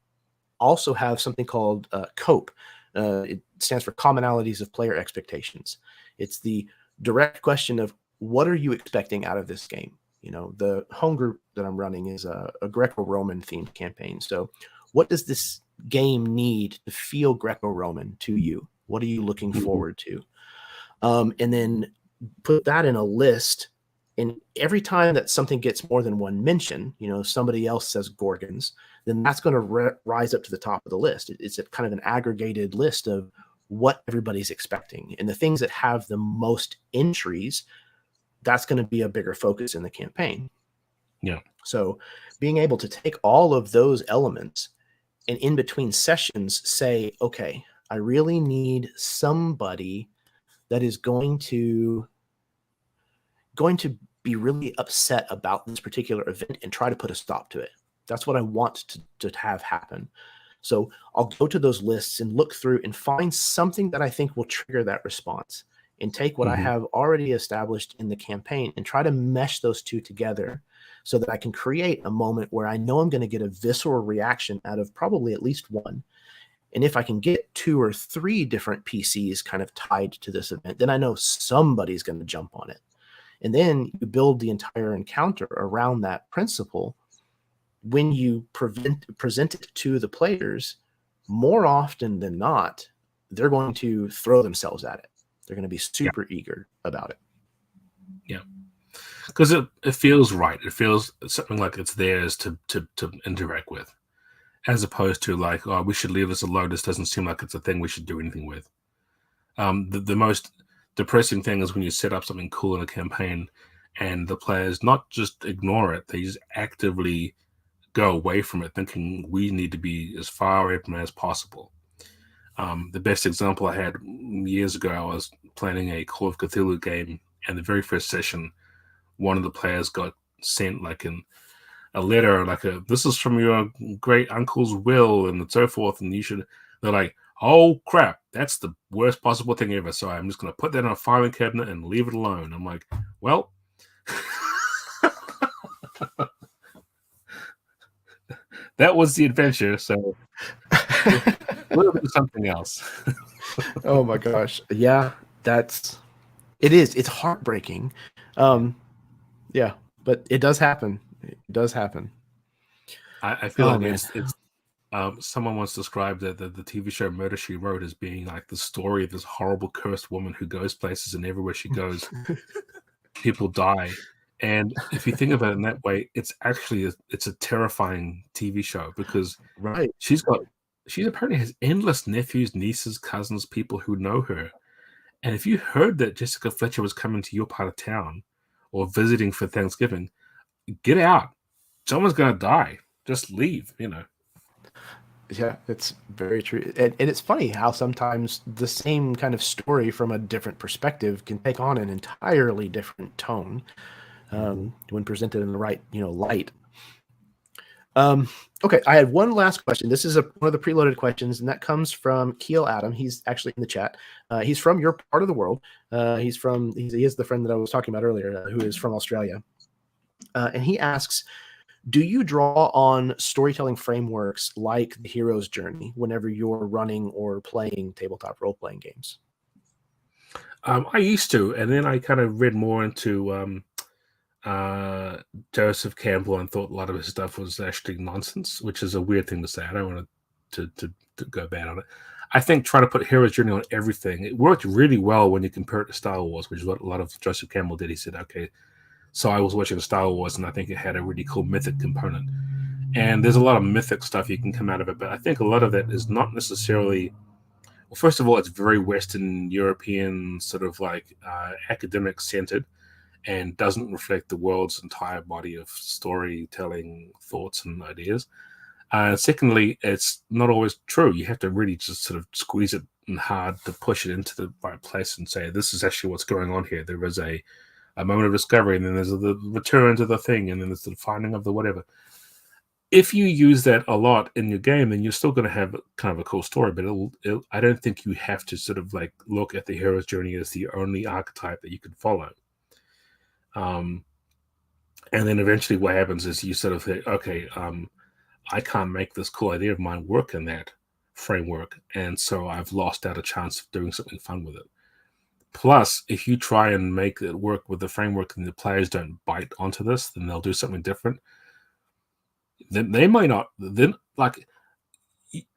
also have something called COPE. It stands for Commonalities of Player Expectations. It's the direct question of, what are you expecting out of this game? You know, the home group that I'm running is a Greco-Roman themed campaign. So what does this game need to feel Greco-Roman to you? What are you looking forward to? and then put that in a list. And every time that something gets more than one mention, somebody else says Gorgons, then that's going to rise up to the top of the list. It's a kind of an aggregated list of what everybody's expecting. And the things that have the most entries, that's going to be a bigger focus in the campaign. Yeah. So being able to take all of those elements and in between sessions say, okay, I really need somebody that is going to be really upset about this particular event and try to put a stop to it. That's what I want to have happen. So I'll go to those lists and look through and find something that I think will trigger that response, and take what I have already established in the campaign and try to mesh those two together so that I can create a moment where I know I'm going to get a visceral reaction out of probably at least one. And if I can get 2 or 3 different PCs kind of tied to this event, then I know somebody's going to jump on it. And then you build the entire encounter around that principle. When you present it to the players, more often than not, they're going to throw themselves at it. They're going to be super eager about it. Yeah. Because it feels right. It feels something like it's theirs to interact with, as opposed to like, oh, we should leave this alone. This doesn't seem like it's a thing we should do anything with. The most depressing thing is when you set up something cool in a campaign and the players not just ignore it, they just actively go away from it thinking we need to be as far away from it as possible. The best example I had years ago, I was planning a Call of Cthulhu game, and the very first session, one of the players got sent like a letter, like this is from your great uncle's will and so forth, and they're like, oh crap, that's the worst possible thing ever. So I'm just going to put that in a filing cabinet and leave it alone. I'm like, well, that was the adventure. So we'll do something else. Oh my gosh. Yeah, it's heartbreaking. Yeah, but it does happen. It does happen. I feel like it's someone once described the TV show Murder, She Wrote as being like the story of this horrible cursed woman who goes places, and everywhere she goes, people die. And if you think of it in that way, it's actually it's a terrifying TV show, because right. she apparently has endless nephews, nieces, cousins, people who know her. And if you heard that Jessica Fletcher was coming to your part of town or visiting for Thanksgiving, get out. Someone's going to die. Just leave, Yeah, it's very true. And it's funny how sometimes the same kind of story from a different perspective can take on an entirely different tone when presented in the right, light. Okay, I had one last question. This is one of the preloaded questions, and that comes from Keel Adam. He's actually in the chat. He's from your part of the world. He is the friend that I was talking about earlier, who is from Australia. And he asks, do you draw on storytelling frameworks like the hero's journey whenever you're running or playing tabletop role-playing games? I used to, and then I kind of read more into Joseph Campbell and thought a lot of his stuff was actually nonsense, which is a weird thing to say. I don't want to go bad on it. I think trying to put hero's journey on everything, it worked really well when you compare it to Star Wars, which is what a lot of Joseph Campbell did. He said, okay, so I was watching Star Wars, and I think it had a really cool mythic component. And there's a lot of mythic stuff you can come out of it, but I think a lot of that is not necessarily... Well, first of all, it's very Western European, sort of like academic-centered, and doesn't reflect the world's entire body of storytelling thoughts and ideas. Secondly, it's not always true. You have to really just sort of squeeze it and hard to push it into the right place and say, this is actually what's going on here. There is a moment of discovery, and then there's the return to the thing, and then there's the finding of the whatever. If you use that a lot in your game, then you're still going to have kind of a cool story, but I don't think you have to sort of like look at the hero's journey as the only archetype that you can follow. And then eventually what happens is you sort of think, okay, I can't make this cool idea of mine work in that framework, and so I've lost out a chance of doing something fun with it. Plus, if you try and make it work with the framework and the players don't bite onto this, then they'll do something different. Then they might not. Then, like,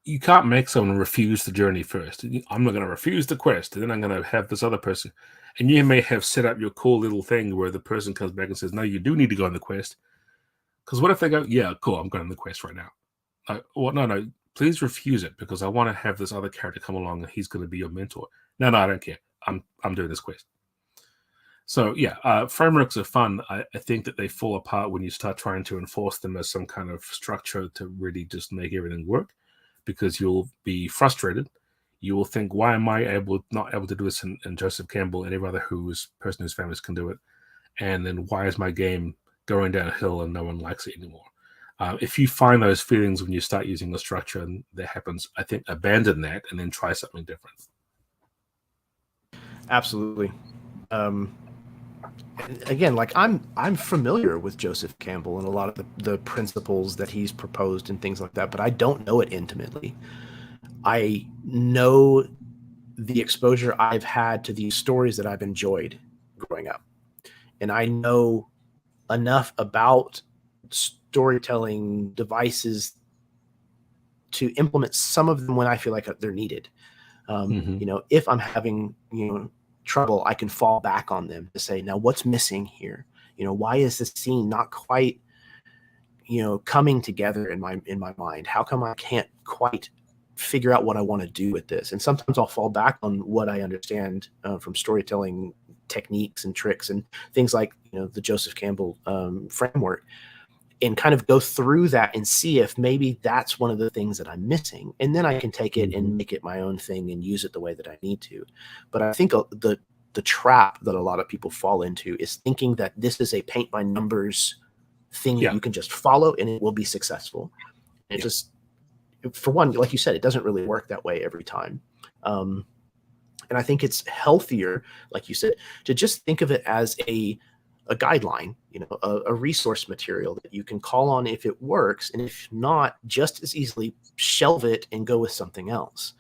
you can't make someone refuse the journey first. I'm not going to refuse the quest, and then I'm going to have this other person. And you may have set up your cool little thing where the person comes back and says, no, you do need to go on the quest. Because what if they go, yeah, cool, I'm going on the quest right now. Like, well, no, please refuse it because I want to have this other character come along and he's going to be your mentor. No, I don't care. I'm doing this quest. So yeah, frameworks are fun. I think that they fall apart when you start trying to enforce them as some kind of structure to really just make everything work, because you'll be frustrated. You will think, why am I not able to do this? And Joseph Campbell and every other person who's famous can do it. And then why is my game going downhill and no one likes it anymore? If you find those feelings when you start using the structure and that happens, I think abandon that and then try something different. Absolutely. Again, like I'm familiar with Joseph Campbell and a lot of the principles that he's proposed and things like that, but I don't know it intimately. I know the exposure I've had to these stories that I've enjoyed growing up. And I know enough about storytelling devices to implement some of them when I feel like they're needed. If I'm having, trouble, I can fall back on them to say, now what's missing here? Why is this scene not quite, coming together in my mind? How come I can't quite figure out what I want to do with this? And sometimes I'll fall back on what I understand from storytelling techniques and tricks and things like, the Joseph Campbell framework, and kind of go through that and see if maybe that's one of the things that I'm missing. And then I can take it and make it my own thing and use it the way that I need to. But I think the trap that a lot of people fall into is thinking that this is a paint by numbers thing that you can just follow and it will be successful. And it just, for one, like you said, it doesn't really work that way every time. And I think it's healthier, like you said, to just think of it as a guideline, a resource material that you can call on if it works, and if not, just as easily shelve it and go with something else.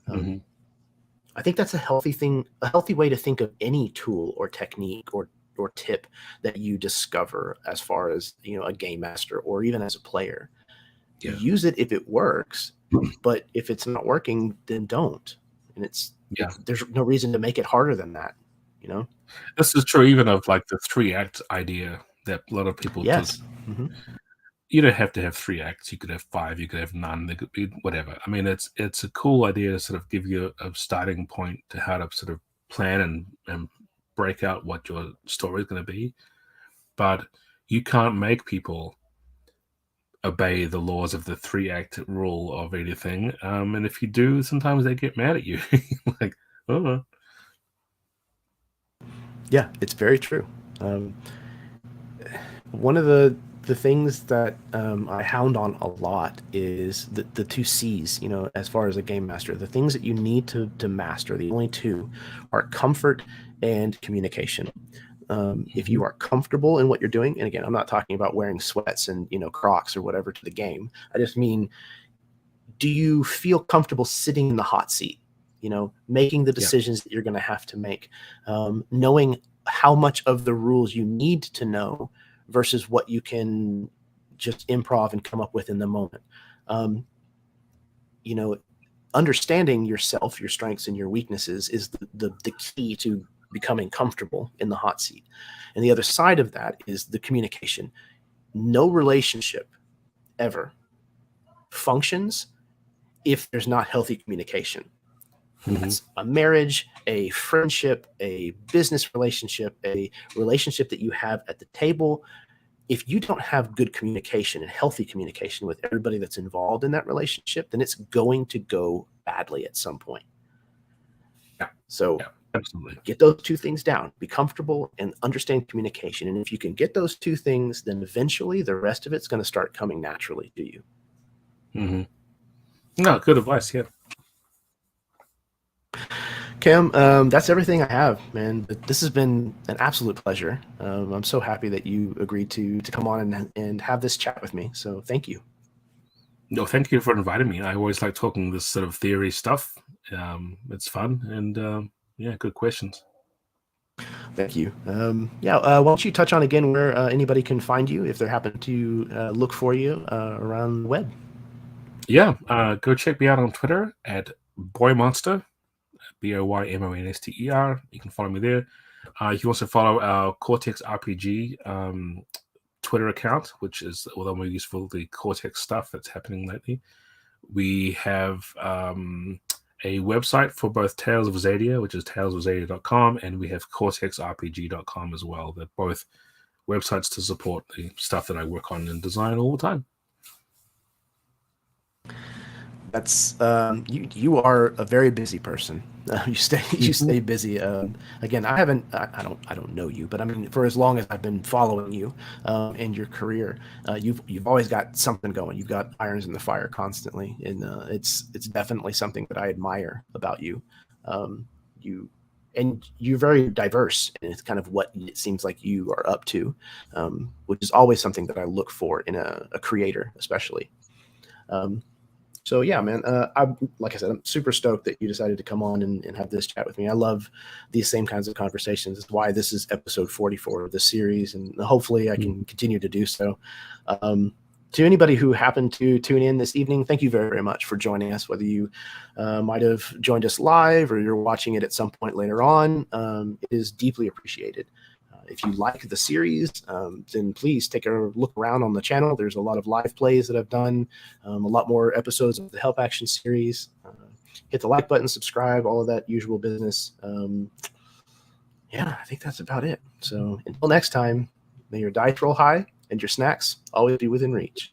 I think that's a healthy way to think of any tool or technique or tip that you discover as far as, a game master or even as a player. Use it if it works, but if it's not working, then don't. And there's no reason to make it harder than that. This is true even of like the 3-act idea that a lot of people yes. You don't have to have 3 acts. You could have 5, you could have none, they could be whatever. I mean, it's a cool idea to sort of give you a starting point to how to sort of plan and break out what your story is going to be. But you can't make people obey the laws of the 3-act rule of anything. And if you do, sometimes they get mad at you. Like, oh. Yeah, it's very true. One of the things that I hound on a lot is the 2 C's, as far as a game master. The things that you need to master, the only 2, are comfort and communication. If you are comfortable in what you're doing, and again, I'm not talking about wearing sweats and, Crocs or whatever to the game. I just mean, do you feel comfortable sitting in the hot seat? Making the decisions that you're going to have to make, knowing how much of the rules you need to know versus what you can just improv and come up with in the moment. Understanding yourself, your strengths and your weaknesses is the key to becoming comfortable in the hot seat. And the other side of that is the communication. No relationship ever functions if there's not healthy communication. That's a marriage, a friendship, a business relationship, a relationship that you have at the table. If you don't have good communication and healthy communication with everybody that's involved in that relationship, then it's going to go badly at some point. So absolutely, get those 2 things down. Be comfortable and understand communication. And if you can get those 2 things, then eventually the rest of it's going to start coming naturally to you. No, good advice. Yeah. Cam, that's everything I have, man. But this has been an absolute pleasure. I'm so happy that you agreed to come on and have this chat with me. So thank you. No, thank you for inviting me. I always like talking this sort of theory stuff. It's fun and good questions. Thank you. Why don't you touch on again where anybody can find you if they happen to look for you around the web? Yeah, go check me out on Twitter at boymonster, BOYMONSTER. You can follow me there. You can also follow our Cortex RPG Twitter account, which is although more useful, the Cortex stuff that's happening lately. We have a website for both Tales of Zadia, which is talesofzadia.com, and we have cortexrpg.com as well. They're both websites to support the stuff that I work on and design all the time. That's you are a very busy person. You stay busy. Again, I don't know you, but I mean, for as long as I've been following you in your career, you've always got something going. You've got irons in the fire constantly, and it's definitely something that I admire about you. You and you're very diverse, and it's kind of what it seems like you are up to, which is always something that I look for in a creator, especially. Um, so yeah, man, like I said, I'm super stoked that you decided to come on and have this chat with me. I love these same kinds of conversations. It's why this is episode 44 of the series, and hopefully I can continue to do so. To anybody who happened to tune in this evening, thank you very, very much for joining us, whether you might have joined us live or you're watching it at some point later on. It is deeply appreciated. If you like the series, then please take a look around on the channel. There's a lot of live plays that I've done, a lot more episodes of the Help Action series. Hit the like button, subscribe, all of that usual business. Yeah, I think that's about it. So until next time, may your dice roll high and your snacks always be within reach.